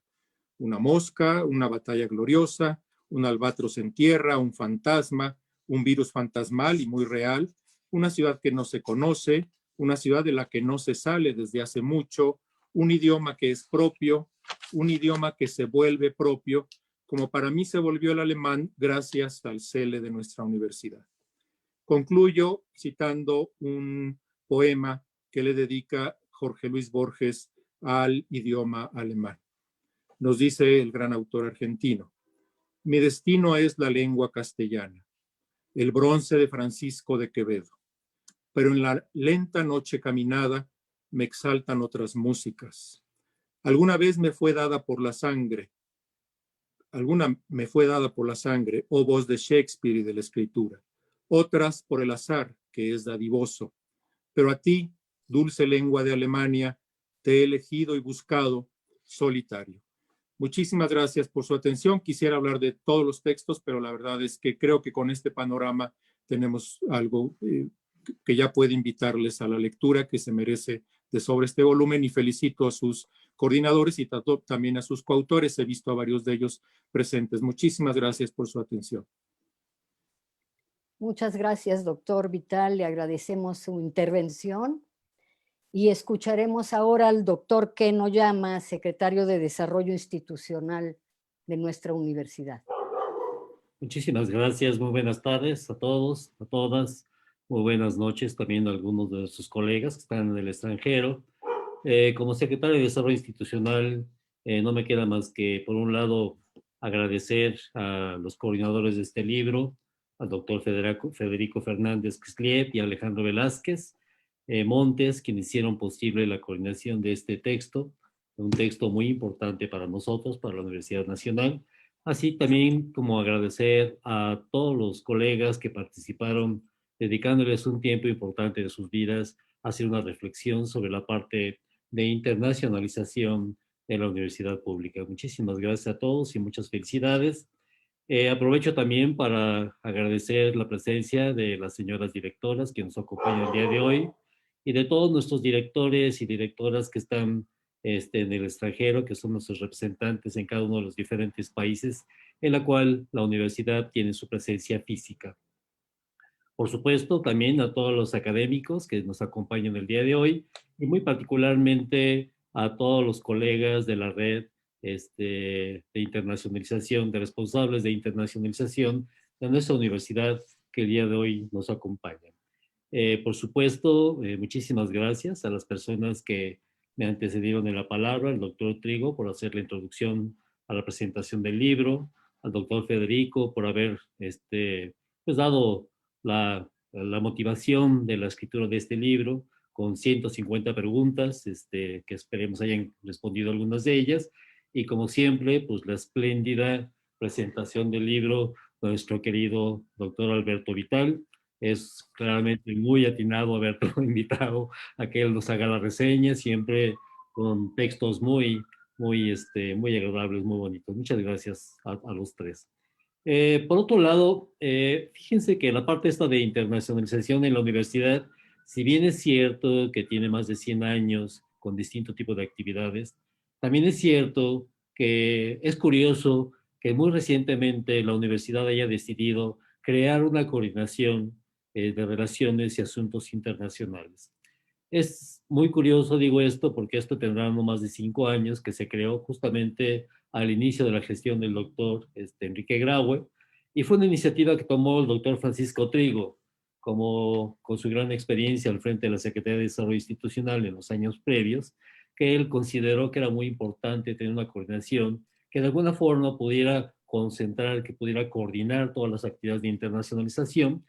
Una mosca, una batalla gloriosa, un albatros en tierra, un fantasma, un virus fantasmal y muy real, una ciudad que no se conoce, una ciudad de la que no se sale desde hace mucho, un idioma que es propio, un idioma que se vuelve propio, como para mí se volvió el alemán gracias al CELE de nuestra universidad. Concluyo citando un poema que le dedica Jorge Luis Borges al idioma alemán. Nos dice el gran autor argentino: mi destino es la lengua castellana, el bronce de Francisco de Quevedo, pero en la lenta noche caminada me exaltan otras músicas. Alguna vez me fue dada por la sangre, oh voz de Shakespeare y de la escritura. otras por el azar, que es dadivoso. Pero a ti, dulce lengua de Alemania, te he elegido y buscado solitario. Muchísimas gracias por su atención. Quisiera hablar de todos los textos, pero la verdad es que creo que con este panorama tenemos algo que ya puede invitarles a la lectura que se merece de sobre este volumen, y felicito a sus coordinadores y también a sus coautores. He visto a varios de ellos presentes. Muchísimas gracias por su atención. Muchas gracias, doctor Vital. Le agradecemos su intervención. Y escucharemos ahora al doctor Ken Oyama, secretario de Desarrollo Institucional de nuestra universidad. Muchísimas gracias, muy buenas tardes a todos, a todas, muy buenas noches también a algunos de sus colegas que están en el extranjero. Como secretario de Desarrollo Institucional, no me queda más que, por un lado, agradecer a los coordinadores de este libro, al doctor Federico Fernández Xliep y Alejandro Velázquez Montes, quienes hicieron posible la coordinación de este texto, un texto muy importante para nosotros, para la Universidad Nacional. Así también como agradecer a todos los colegas que participaron, dedicándoles un tiempo importante de sus vidas a hacer una reflexión sobre la parte de internacionalización de la universidad pública. Muchísimas gracias a todos y muchas felicidades. Aprovecho también para agradecer la presencia de las señoras directoras que nos acompañan el día de hoy y de todos nuestros directores y directoras que están en el extranjero, que son nuestros representantes en cada uno de los diferentes países en la cual la universidad tiene su presencia física. Por supuesto, también a todos los académicos que nos acompañan el día de hoy y muy particularmente a todos los colegas de la red de internacionalización, de responsables de internacionalización de nuestra universidad que el día de hoy nos acompañan. Por supuesto, muchísimas gracias a las personas que me antecedieron en la palabra, al doctor Trigo por hacer la introducción a la presentación del libro, al doctor Federico por haber pues dado la motivación de la escritura de este libro con 150 preguntas, que esperemos hayan respondido algunas de ellas, y como siempre, pues la espléndida presentación del libro, nuestro querido doctor Alberto Vital. Es claramente muy atinado haberlo invitado a que él nos haga la reseña, siempre con textos muy agradables, muy bonitos. Muchas gracias a los tres. Por otro lado, fíjense que la parte esta de internacionalización en la universidad, si bien es cierto que tiene más de 100 años con distinto tipo de actividades, también es cierto que es curioso que muy recientemente la universidad haya decidido crear una coordinación de relaciones y asuntos internacionales. Es muy curioso, digo esto, porque esto tendrá no más de 5 años que se creó justamente al inicio de la gestión del doctor Enrique Graue, y fue una iniciativa que tomó el doctor Francisco Trigo, como con su gran experiencia al frente de la Secretaría de Desarrollo Institucional en los años previos, que él consideró que era muy importante tener una coordinación que de alguna forma pudiera concentrar, que pudiera coordinar todas las actividades de internacionalización.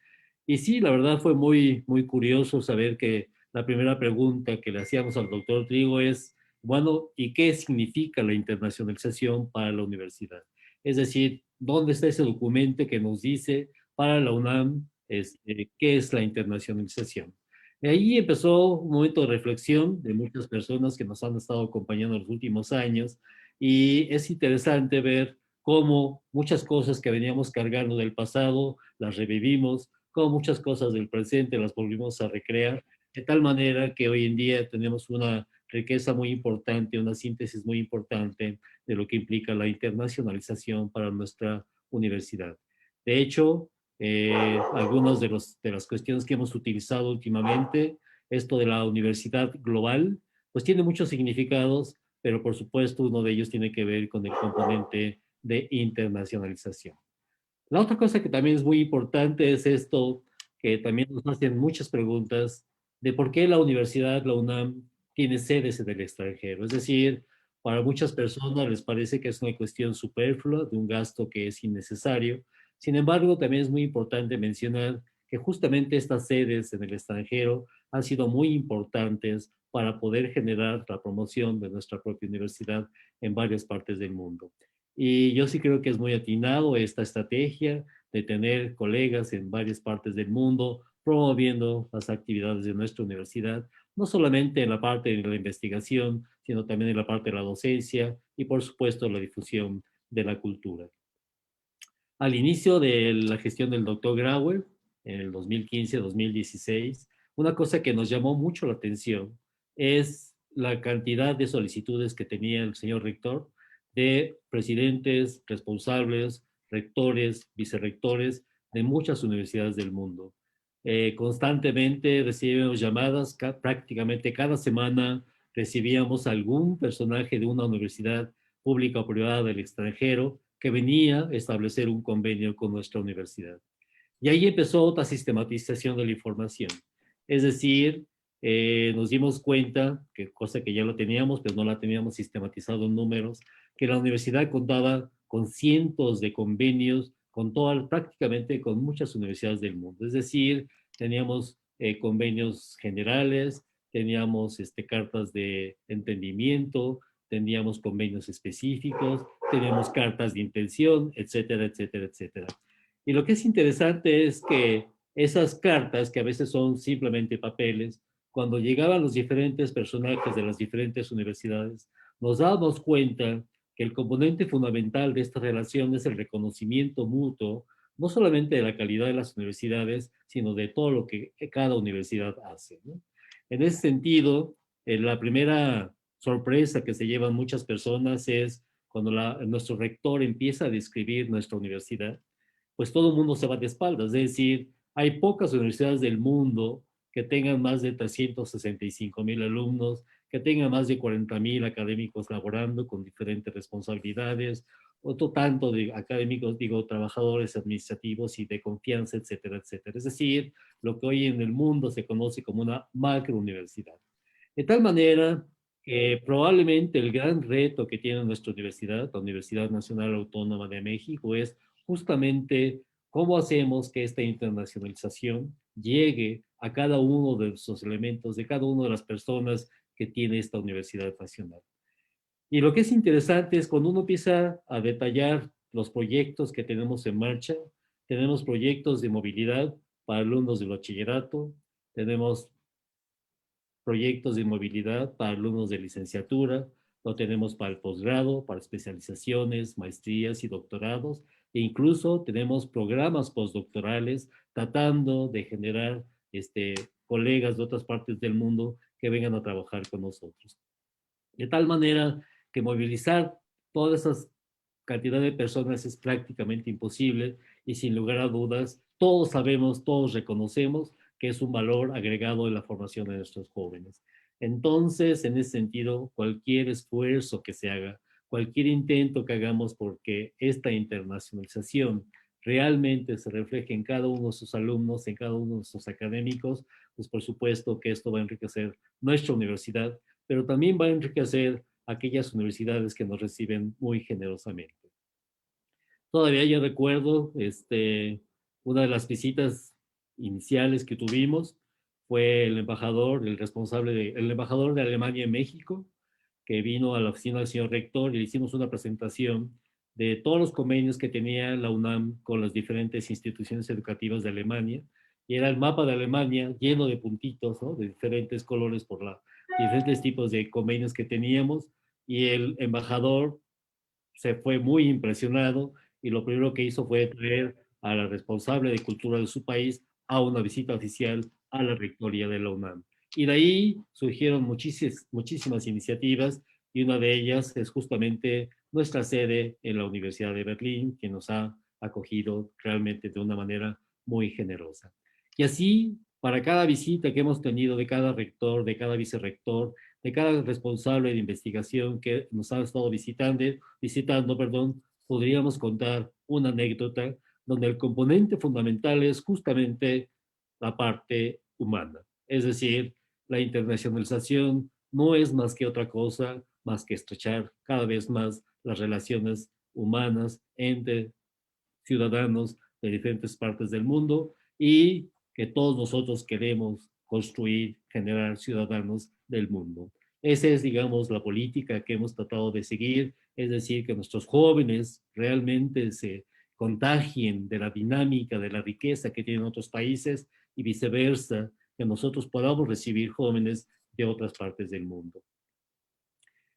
Y sí, la verdad fue muy, muy curioso saber que la primera pregunta que le hacíamos al doctor Trigo es, bueno, ¿y qué significa la internacionalización para la universidad? Es decir, ¿dónde está ese documento que nos dice para la UNAM qué es la internacionalización? De ahí empezó un momento de reflexión de muchas personas que nos han estado acompañando en los últimos años, y es interesante ver cómo muchas cosas que veníamos cargando del pasado las revivimos, cómo muchas cosas del presente las volvimos a recrear, de tal manera que hoy en día tenemos una riqueza muy importante, una síntesis muy importante de lo que implica la internacionalización para nuestra universidad. De hecho, algunas de las cuestiones que hemos utilizado últimamente, esto de la universidad global, pues tiene muchos significados, pero por supuesto uno de ellos tiene que ver con el componente de internacionalización. La otra cosa que también es muy importante es esto, que también nos hacen muchas preguntas, de por qué la universidad, la UNAM, tiene sedes en el extranjero. Es decir, para muchas personas les parece que es una cuestión superflua, de un gasto que es innecesario. Sin embargo, también es muy importante mencionar que justamente estas sedes en el extranjero han sido muy importantes para poder generar la promoción de nuestra propia universidad en varias partes del mundo. Y yo sí creo que es muy atinado esta estrategia de tener colegas en varias partes del mundo promoviendo las actividades de nuestra universidad, no solamente en la parte de la investigación, sino también en la parte de la docencia y, por supuesto, la difusión de la cultura. Al inicio de la gestión del doctor Grauer, en el 2015-2016, una cosa que nos llamó mucho la atención es la cantidad de solicitudes que tenía el señor rector de presidentes, responsables, rectores, vicerrectores de muchas universidades del mundo. Constantemente recibimos llamadas, prácticamente cada semana recibíamos algún personaje de una universidad pública o privada del extranjero que venía a establecer un convenio con nuestra universidad. Y ahí empezó otra sistematización de la información. Es decir, nos dimos cuenta, que cosa que ya lo teníamos, pero no la teníamos sistematizado en números, que la universidad contaba con cientos de convenios con todas, prácticamente con muchas universidades del mundo. Es decir, teníamos convenios generales, teníamos cartas de entendimiento, teníamos convenios específicos, teníamos cartas de intención, etcétera, etcétera, etcétera. Y lo que es interesante es que esas cartas, que a veces son simplemente papeles, cuando llegaban los diferentes personajes de las diferentes universidades, nos dábamos cuenta que el componente fundamental de esta relación es el reconocimiento mutuo, no solamente de la calidad de las universidades, sino de todo lo que cada universidad hace, ¿no? En ese sentido, la primera sorpresa que se llevan muchas personas es cuando nuestro rector empieza a describir nuestra universidad, pues todo el mundo se va de espaldas. Es decir, hay pocas universidades del mundo que tengan más de 365,000 alumnos, que tengan más de 40,000 académicos laborando con diferentes responsabilidades, otro tanto de académicos, digo, trabajadores administrativos y de confianza, etcétera, etcétera. Es decir, lo que hoy en el mundo se conoce como una macrouniversidad. De tal manera que probablemente el gran reto que tiene nuestra universidad, la Universidad Nacional Autónoma de México, es justamente cómo hacemos que esta internacionalización llegue a cada uno de esos elementos, de cada una de las personas que tiene esta Universidad Nacional. Y lo que es interesante es cuando uno empieza a detallar los proyectos que tenemos en marcha, tenemos proyectos de movilidad para alumnos de bachillerato, tenemos proyectos de movilidad para alumnos de licenciatura, lo tenemos para el posgrado, para especializaciones, maestrías y doctorados, e incluso tenemos programas postdoctorales tratando de generar colegas de otras partes del mundo que vengan a trabajar con nosotros. De tal manera que movilizar toda esa cantidad de personas es prácticamente imposible y sin lugar a dudas, todos sabemos, todos reconocemos que es un valor agregado en la formación de nuestros jóvenes. Entonces, en ese sentido, cualquier esfuerzo que se haga, cualquier intento que hagamos porque esta internacionalización realmente se refleje en cada uno de sus alumnos, en cada uno de sus académicos, pues por supuesto que esto va a enriquecer nuestra universidad, pero también va a enriquecer aquellas universidades que nos reciben muy generosamente. Todavía yo recuerdo una de las visitas iniciales que tuvimos fue el embajador, el embajador de Alemania en México, que vino a la oficina del señor rector y le hicimos una presentación de todos los convenios que tenía la UNAM con las diferentes instituciones educativas de Alemania, y era el mapa de Alemania lleno de puntitos, ¿no?, de diferentes colores por diferentes tipos de convenios que teníamos, y el embajador se fue muy impresionado y lo primero que hizo fue traer a la responsable de cultura de su país a una visita oficial a la rectoría de la UNAM. Y de ahí surgieron muchísimas iniciativas y una de ellas es justamente nuestra sede en la Universidad de Berlín, que nos ha acogido realmente de una manera muy generosa. Y así, para cada visita que hemos tenido de cada rector, de cada vicerrector, de cada responsable de investigación que nos ha estado visitando, podríamos contar una anécdota donde el componente fundamental es justamente la parte humana. Es decir, la internacionalización no es más que otra cosa, más que estrechar cada vez más las relaciones humanas entre ciudadanos de diferentes partes del mundo y que todos nosotros queremos construir, generar ciudadanos del mundo. Esa es, digamos, la política que hemos tratado de seguir, es decir, que nuestros jóvenes realmente se contagien de la dinámica, de la riqueza que tienen otros países y viceversa, que nosotros podamos recibir jóvenes de otras partes del mundo.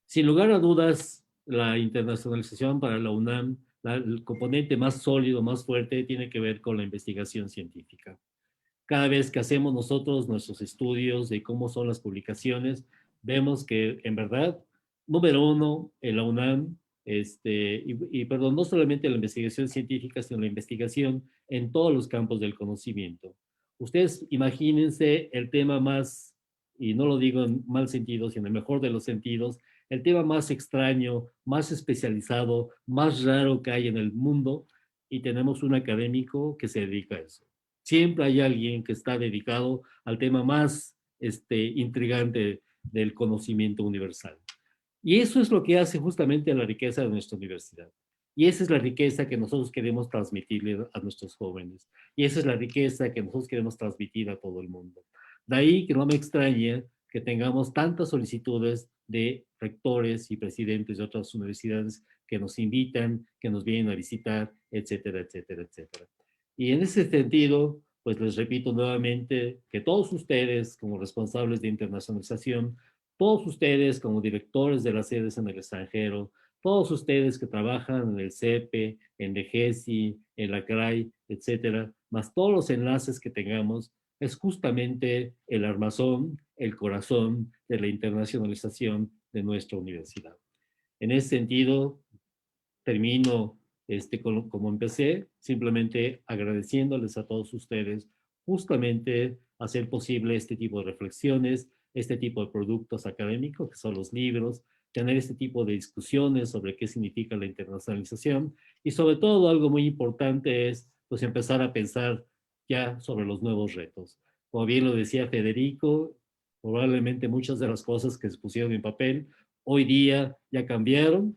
Sin lugar a dudas, la internacionalización para la UNAM, el componente más sólido, más fuerte, tiene que ver con la investigación científica. Cada vez que hacemos nosotros nuestros estudios de cómo son las publicaciones, vemos que en verdad, número uno, en la UNAM, perdón, no solamente la investigación científica, sino la investigación en todos los campos del conocimiento. Ustedes imagínense el tema más, y no lo digo en mal sentido, sino en el mejor de los sentidos, el tema más extraño, más especializado, más raro que hay en el mundo, y tenemos un académico que se dedica a eso. Siempre hay alguien que está dedicado al tema más intrigante del conocimiento universal. Y eso es lo que hace justamente la riqueza de nuestra universidad. Y esa es la riqueza que nosotros queremos transmitirle a nuestros jóvenes. Y esa es la riqueza que nosotros queremos transmitir a todo el mundo. De ahí que no me extraña que tengamos tantas solicitudes de rectores y presidentes de otras universidades que nos invitan, que nos vienen a visitar, etcétera, etcétera, etcétera. Y en ese sentido, pues les repito nuevamente que todos ustedes como responsables de internacionalización, todos ustedes como directores de las sedes en el extranjero, todos ustedes que trabajan en el CEPE, en DGESI, en la CRAI, etcétera, más todos los enlaces que tengamos, es justamente el armazón, el corazón de la internacionalización de nuestra universidad. En ese sentido, termino como empecé, simplemente agradeciéndoles a todos ustedes justamente hacer posible este tipo de reflexiones, este tipo de productos académicos, que son los libros, tener este tipo de discusiones sobre qué significa la internacionalización y sobre todo algo muy importante es pues empezar a pensar ya sobre los nuevos retos. Como bien lo decía Federico, probablemente muchas de las cosas que se pusieron en papel hoy día ya cambiaron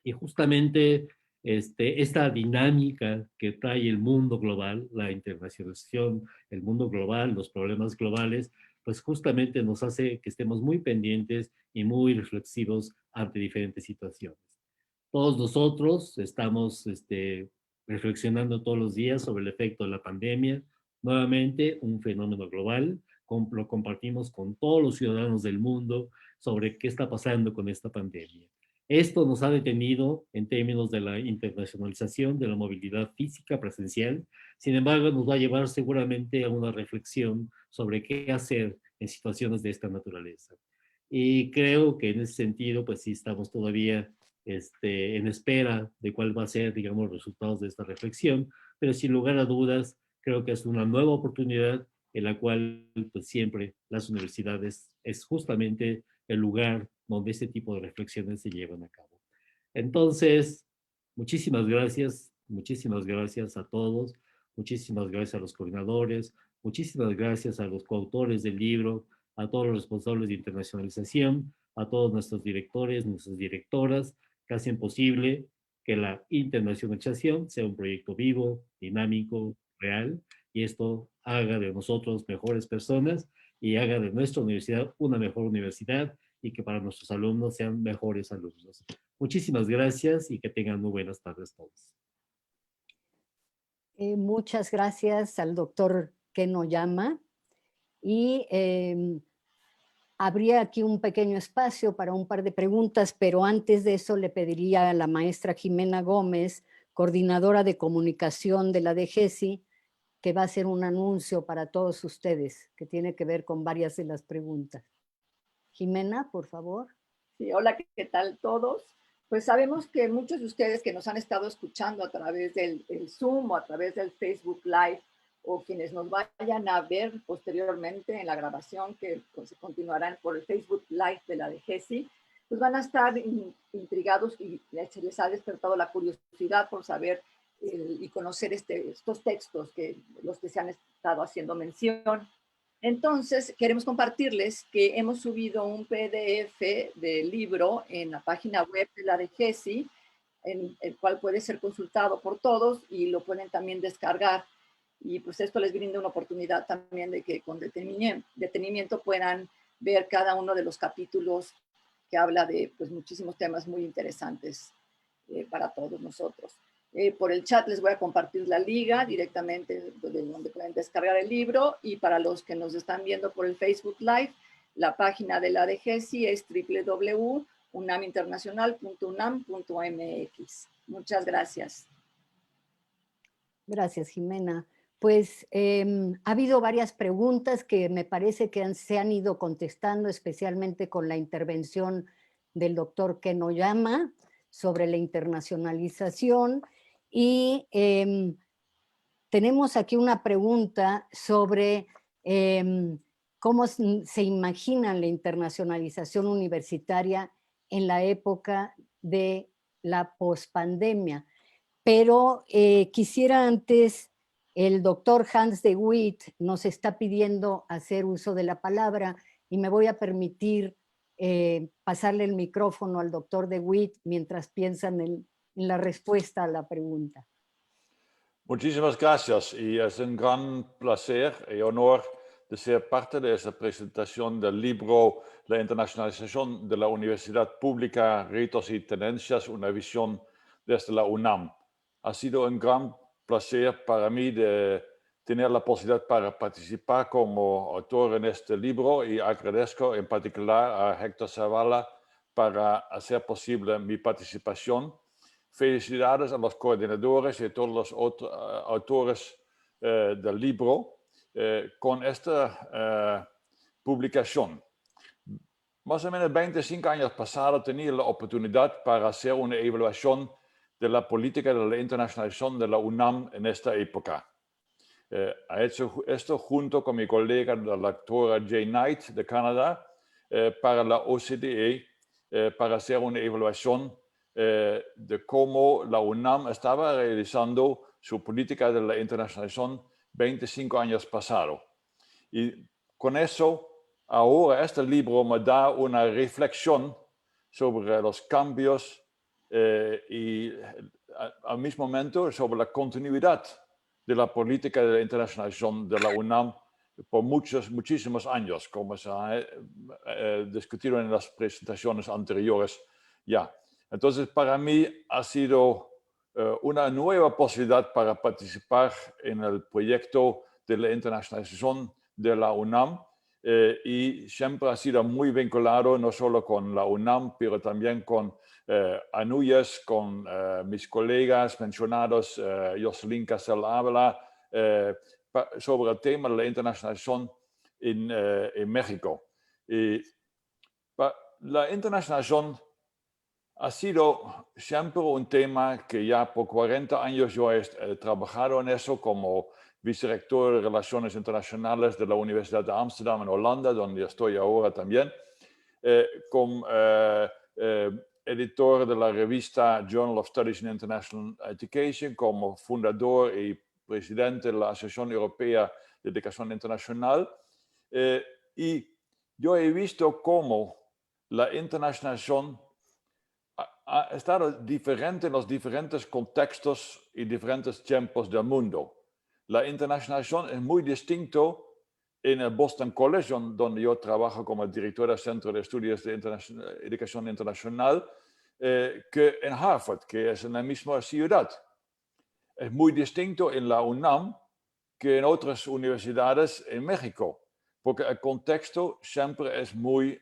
y justamente esta dinámica que trae el mundo global, la internacionalización, el mundo global, los problemas globales, pues justamente nos hace que estemos muy pendientes y muy reflexivos ante diferentes situaciones. Todos nosotros estamos reflexionando todos los días sobre el efecto de la pandemia, nuevamente un fenómeno global, lo compartimos con todos los ciudadanos del mundo sobre qué está pasando con esta pandemia. Esto nos ha detenido en términos de la internacionalización de la movilidad física presencial. Sin embargo, nos va a llevar seguramente a una reflexión sobre qué hacer en situaciones de esta naturaleza. Y creo que en ese sentido, pues sí estamos todavía en espera de cuál va a ser, digamos, los resultados de esta reflexión, pero sin lugar a dudas, creo que es una nueva oportunidad en la cual pues, siempre las universidades es justamente el lugar donde este tipo de reflexiones se llevan a cabo. Entonces, muchísimas gracias a todos, muchísimas gracias a los coordinadores, muchísimas gracias a los coautores del libro, a todos los responsables de internacionalización, a todos nuestros directores, nuestras directoras, que hacen posible que la internacionalización sea un proyecto vivo, dinámico, real, y esto haga de nosotros mejores personas y haga de nuestra universidad una mejor universidad y que para nuestros alumnos sean mejores alumnos. Muchísimas gracias y que tengan muy buenas tardes todos. Muchas gracias al doctor Ken Oyama y habría aquí un pequeño espacio para un par de preguntas, pero antes de eso le pediría a la maestra Jimena Gómez, coordinadora de comunicación de la DGESI, que va a hacer un anuncio para todos ustedes, que tiene que ver con varias de las preguntas. Jimena, por favor. Sí, hola, ¿qué tal todos? Pues sabemos que muchos de ustedes que nos han estado escuchando a través del Zoom o a través del Facebook Live o quienes nos vayan a ver posteriormente en la grabación que pues, continuarán por el Facebook Live de la DGESI, pues van a estar intrigados y les ha despertado la curiosidad por saber y conocer estos textos que los que se han estado haciendo mención. Entonces, queremos compartirles que hemos subido un PDF del libro en la página web de la DGESI, en el cual puede ser consultado por todos y lo pueden también descargar. Y pues esto les brinda una oportunidad también de que con detenimiento puedan ver cada uno de los capítulos que habla de pues, muchísimos temas muy interesantes para todos nosotros. Por el chat les voy a compartir la liga directamente de donde pueden descargar el libro, y para los que nos están viendo por el Facebook Live, la página de la DGESI es www.unaminternacional.unam.mx. Muchas gracias. Gracias, Jimena. Pues ha habido varias preguntas que me parece que se han ido contestando, especialmente con la intervención del doctor Ken Oyama sobre la internacionalización. Y tenemos aquí una pregunta sobre cómo se imagina la internacionalización universitaria en la época de la pospandemia. Pero quisiera antes, el doctor Hans de Witt nos está pidiendo hacer uso de la palabra y me voy a permitir pasarle el micrófono al doctor de Witt mientras piensan en la respuesta a la pregunta. Muchísimas gracias y es un gran placer y honor de ser parte de esta presentación del libro La internacionalización de la Universidad Pública, retos y tendencias, una visión desde la UNAM. Ha sido un gran placer para mí de tener la posibilidad para participar como autor en este libro y agradezco en particular a Héctor Zavala para hacer posible mi participación. Felicidades a los coordinadores y a todos los autores del libro con esta publicación. Más o menos 25 años pasados tenía la oportunidad para hacer una evaluación de la política de la internacionalización de la UNAM en esta época. Ha hecho esto junto con mi colega, la doctora Jay Knight de Canadá, para la OCDE, para hacer una evaluación de cómo la UNAM estaba realizando su política de la internacionalización 25 años pasados. Y con eso, ahora este libro me da una reflexión sobre los cambios y al mismo momento sobre la continuidad de la política de la internacionalización de la UNAM por muchísimos años, como se ha discutido en las presentaciones anteriores ya. Entonces, para mí ha sido una nueva posibilidad para participar en el proyecto de la internacionalización de la UNAM y siempre ha sido muy vinculado no solo con la UNAM, pero también con ANUYES, con mis colegas mencionados, Jocelyn Casel Ávila, sobre el tema de la internacionalización en México. Y la internacionalización ha sido siempre un tema que ya por 40 años yo he trabajado en eso como vicerrector de Relaciones Internacionales de la Universidad de Ámsterdam en Holanda, donde estoy ahora también, como editor de la revista Journal of Studies in International Education, como fundador y presidente de la Asociación Europea de Educación Internacional. Y yo he visto cómo la internacionalización ha estado diferente en los diferentes contextos y diferentes tiempos del mundo. La internacionalización es muy distinto en el Boston College, donde yo trabajo como director del Centro de Estudios de Educación Internacional, que en Harvard, que es en la misma ciudad. Es muy distinto en la UNAM que en otras universidades en México, porque el contexto siempre es muy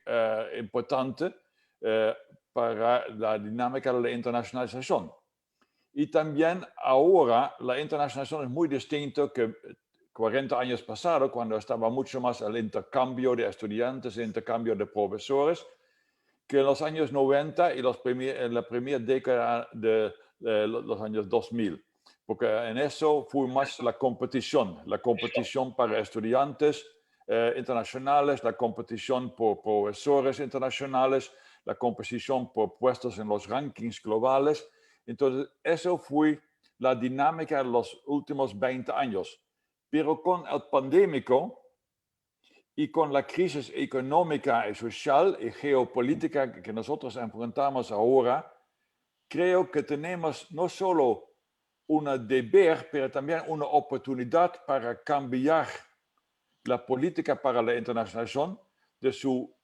importante para la dinámica de la internacionalización. Y también ahora la internacionalización es muy distinto que 40 años pasados, cuando estaba mucho más el intercambio de estudiantes, el intercambio de profesores, que en los años 90 y en la primera década de los años 2000. Porque en eso fue más la competición para estudiantes internacionales, la competición por profesores internacionales, la competición por puestos en los rankings globales. Entonces, eso fue la dinámica de los últimos 20 años. Pero con el pandémico y con la crisis económica y social y geopolítica que nosotros enfrentamos ahora, creo que tenemos no solo un deber, pero también una oportunidad para cambiar la política para la internacionalización de su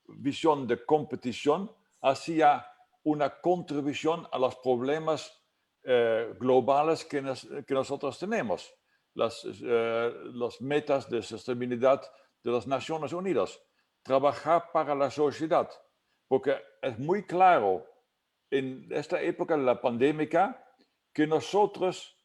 visión de competición hacia una contribución a los problemas globales que nosotros tenemos, las metas de sostenibilidad de las Naciones Unidas, trabajar para la sociedad, porque es muy claro en esta época de la pandemia que nosotros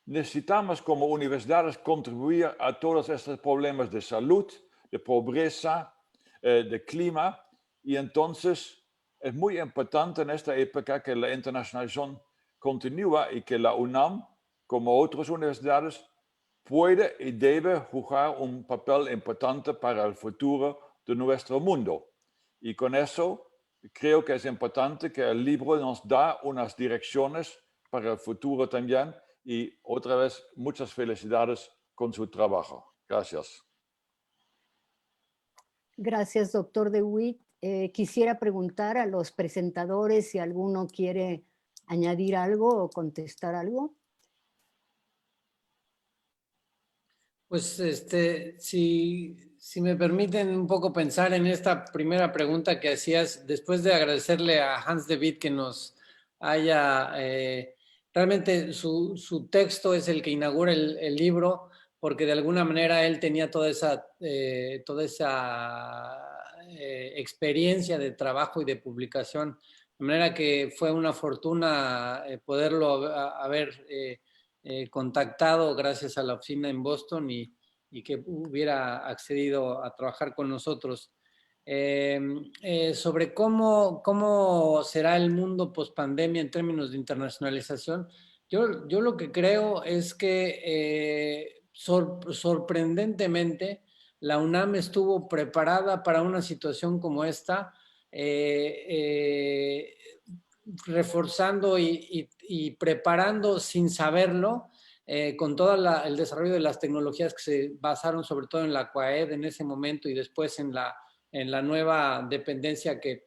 necesitamos como universidades contribuir a todos estos problemas de salud, de pobreza, de clima, y entonces es muy importante en esta época que la internacionalización continúa y que la UNAM, como otras universidades, puede y debe jugar un papel importante para el futuro de nuestro mundo. Y con eso creo que es importante que el libro nos da unas direcciones para el futuro también. Y otra vez, muchas felicidades con su trabajo. Gracias. Gracias, doctor DeWitt. Quisiera preguntar a los presentadores si alguno quiere añadir algo o contestar algo. Pues si me permiten un poco pensar en esta primera pregunta que hacías, después de agradecerle a Hans de Witt que nos haya, realmente su texto es el que inaugura el libro, porque de alguna manera él tenía toda esa experiencia de trabajo y de publicación, de manera que fue una fortuna poderlo haber contactado gracias a la oficina en Boston y que hubiera accedido a trabajar con nosotros. Sobre cómo será el mundo post-pandemia en términos de internacionalización, yo lo que creo es que sorprendentemente la UNAM estuvo preparada para una situación como esta, reforzando y preparando sin saberlo, con todo el desarrollo de las tecnologías que se basaron sobre todo en la CUAED en ese momento y después en la nueva dependencia que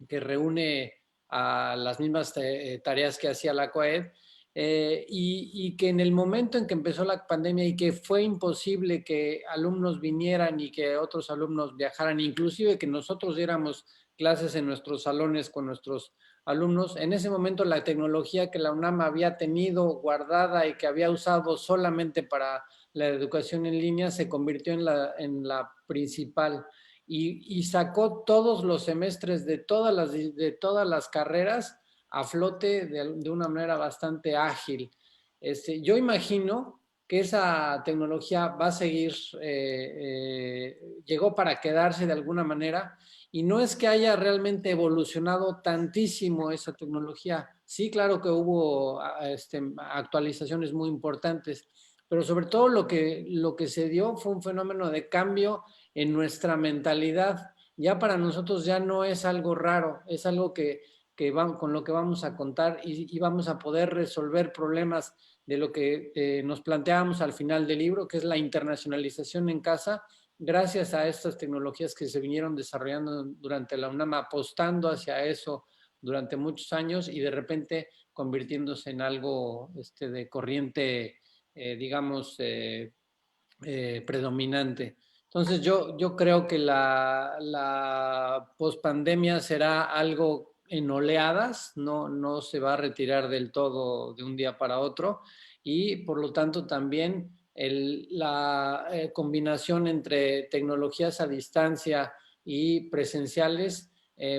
reúne a las mismas tareas que hacía la CUAED, y que en el momento en que empezó la pandemia y que fue imposible que alumnos vinieran y que otros alumnos viajaran, inclusive que nosotros diéramos clases en nuestros salones con nuestros alumnos, en ese momento la tecnología que la UNAM había tenido guardada y que había usado solamente para la educación en línea se convirtió en la principal y sacó todos los semestres de todas las carreras a flote de una manera bastante ágil. Yo imagino que esa tecnología va a seguir, llegó para quedarse de alguna manera, y no es que haya realmente evolucionado tantísimo esa tecnología. Sí, claro que hubo actualizaciones muy importantes, pero sobre todo lo que se dio fue un fenómeno de cambio en nuestra mentalidad. Ya para nosotros ya no es algo raro, es algo con lo que vamos a contar y vamos a poder resolver problemas de lo que nos planteábamos al final del libro, que es la internacionalización en casa, gracias a estas tecnologías que se vinieron desarrollando durante la UNAM, apostando hacia eso durante muchos años y de repente convirtiéndose en algo de corriente, digamos, predominante. Entonces yo creo que la pospandemia será algo en oleadas, no se va a retirar del todo de un día para otro, y por lo tanto también la combinación entre tecnologías a distancia y presenciales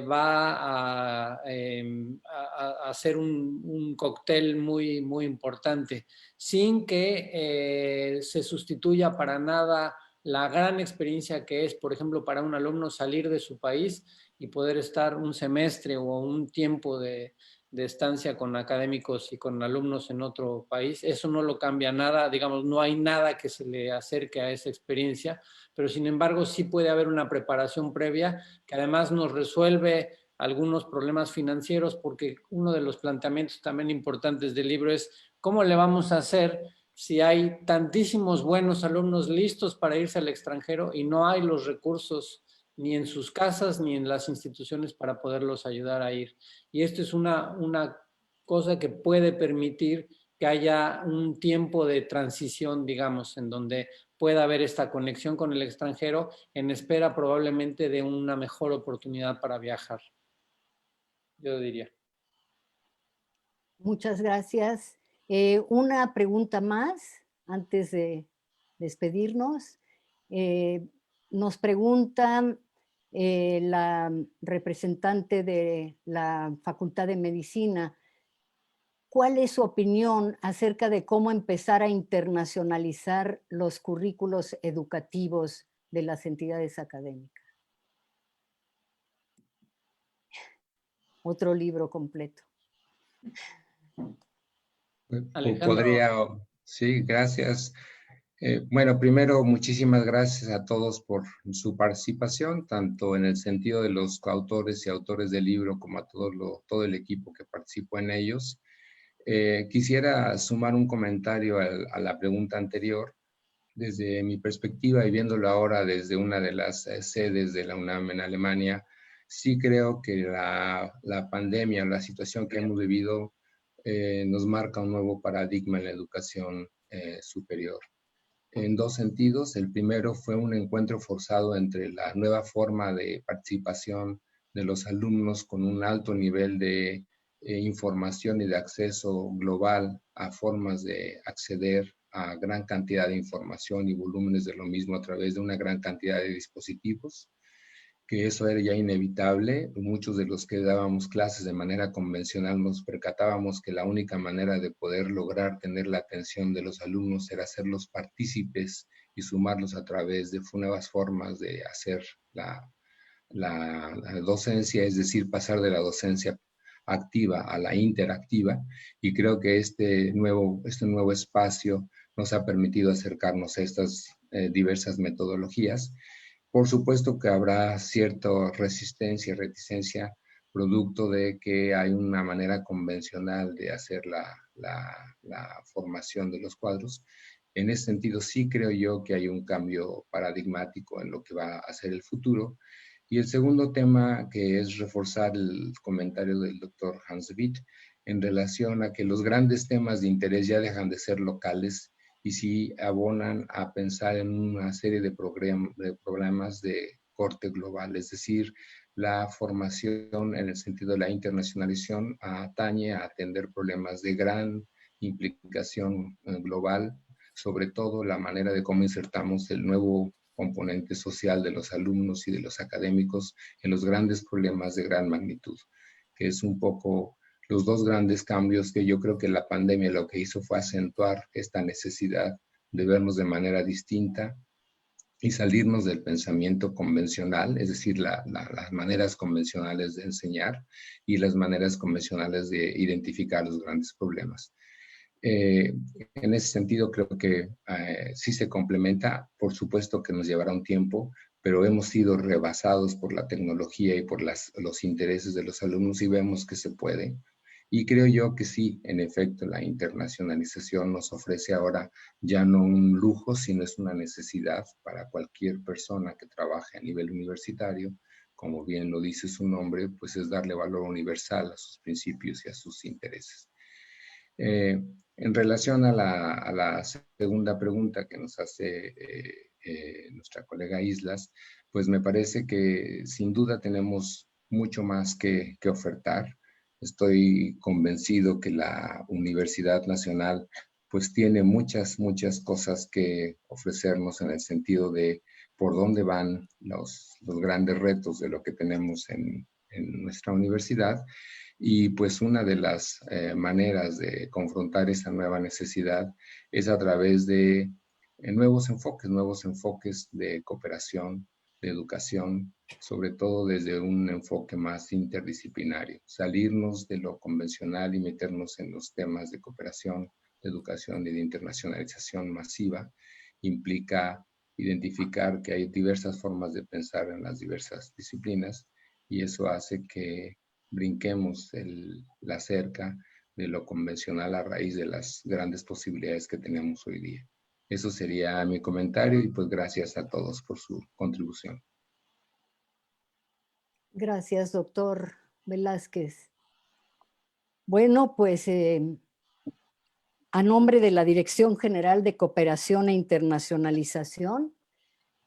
va a ser un cóctel muy, muy importante, sin que se sustituya para nada la gran experiencia que es, por ejemplo, para un alumno salir de su país y poder estar un semestre o un tiempo de estancia con académicos y con alumnos en otro país. Eso no lo cambia nada, digamos, no hay nada que se le acerque a esa experiencia, pero sin embargo sí puede haber una preparación previa que además nos resuelve algunos problemas financieros, porque uno de los planteamientos también importantes del libro es cómo le vamos a hacer si hay tantísimos buenos alumnos listos para irse al extranjero y no hay los recursos ni en sus casas ni en las instituciones para poderlos ayudar a ir. Y esto es una cosa que puede permitir que haya un tiempo de transición, digamos, en donde pueda haber esta conexión con el extranjero en espera probablemente de una mejor oportunidad para viajar. Yo diría. Muchas gracias. Una pregunta más antes de despedirnos. Nos pregunta la representante de la Facultad de Medicina, ¿cuál es su opinión acerca de cómo empezar a internacionalizar los currículos educativos de las entidades académicas? Otro libro completo. Alejandro. Sí, gracias. Bueno, primero, muchísimas gracias a todos por su participación, tanto en el sentido de los coautores y autores del libro, como a todo el equipo que participó en ellos. Quisiera sumar un comentario a la pregunta anterior. Desde mi perspectiva y viéndolo ahora desde una de las sedes de la UNAM en Alemania, sí creo que la pandemia, la situación que hemos vivido, nos marca un nuevo paradigma en la educación superior. En dos sentidos. El primero fue un encuentro forzado entre la nueva forma de participación de los alumnos con un alto nivel de información y de acceso global a formas de acceder a gran cantidad de información y volúmenes de lo mismo a través de una gran cantidad de dispositivos, que eso era ya inevitable. Muchos de los que dábamos clases de manera convencional nos percatábamos que la única manera de poder lograr tener la atención de los alumnos era hacerlos partícipes y sumarlos a través de nuevas formas de hacer la docencia, es decir, pasar de la docencia activa a la interactiva, y creo que este nuevo espacio nos ha permitido acercarnos a estas diversas metodologías. Por supuesto que habrá cierta resistencia y reticencia producto de que hay una manera convencional de hacer la formación de los cuadros. En ese sentido, sí creo yo que hay un cambio paradigmático en lo que va a ser el futuro. Y el segundo tema, que es reforzar el comentario del doctor Hans Witt en relación a que los grandes temas de interés ya dejan de ser locales y sí abonan a pensar en una serie de problemas de corte global, es decir, la formación en el sentido de la internacionalización atañe a atender problemas de gran implicación global, sobre todo la manera de cómo insertamos el nuevo componente social de los alumnos y de los académicos en los grandes problemas de gran magnitud, que es un poco los dos grandes cambios que yo creo que la pandemia lo que hizo fue acentuar esta necesidad de vernos de manera distinta y salirnos del pensamiento convencional, es decir, las maneras convencionales de enseñar y las maneras convencionales de identificar los grandes problemas. En ese sentido, creo que sí se complementa. Por supuesto que nos llevará un tiempo, pero hemos sido rebasados por la tecnología y por los intereses de los alumnos y vemos que se puede. Y creo yo que sí, en efecto, la internacionalización nos ofrece ahora ya no un lujo, sino es una necesidad para cualquier persona que trabaje a nivel universitario. Como bien lo dice su nombre, pues es darle valor universal a sus principios y a sus intereses. En relación a la segunda pregunta que nos hace nuestra colega Islas, pues me parece que sin duda tenemos mucho más que ofertar. Estoy convencido que la Universidad Nacional pues tiene muchas cosas que ofrecernos en el sentido de por dónde van los grandes retos de lo que tenemos en nuestra universidad. Y pues una de las maneras de confrontar esa nueva necesidad es a través de nuevos enfoques de cooperación, de educación, sobre todo desde un enfoque más interdisciplinario. Salirnos de lo convencional y meternos en los temas de cooperación, de educación y de internacionalización masiva implica identificar que hay diversas formas de pensar en las diversas disciplinas y eso hace que brinquemos la cerca de lo convencional a raíz de las grandes posibilidades que tenemos hoy día. Eso sería mi comentario y pues gracias a todos por su contribución. Gracias, doctor Velázquez. Bueno, pues a nombre de la Dirección General de Cooperación e Internacionalización,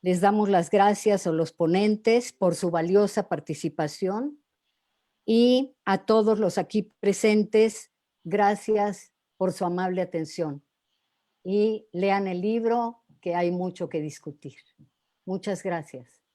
les damos las gracias a los ponentes por su valiosa participación y a todos los aquí presentes Gracias por su amable atención. Y lean el libro, que hay mucho que discutir. Muchas gracias.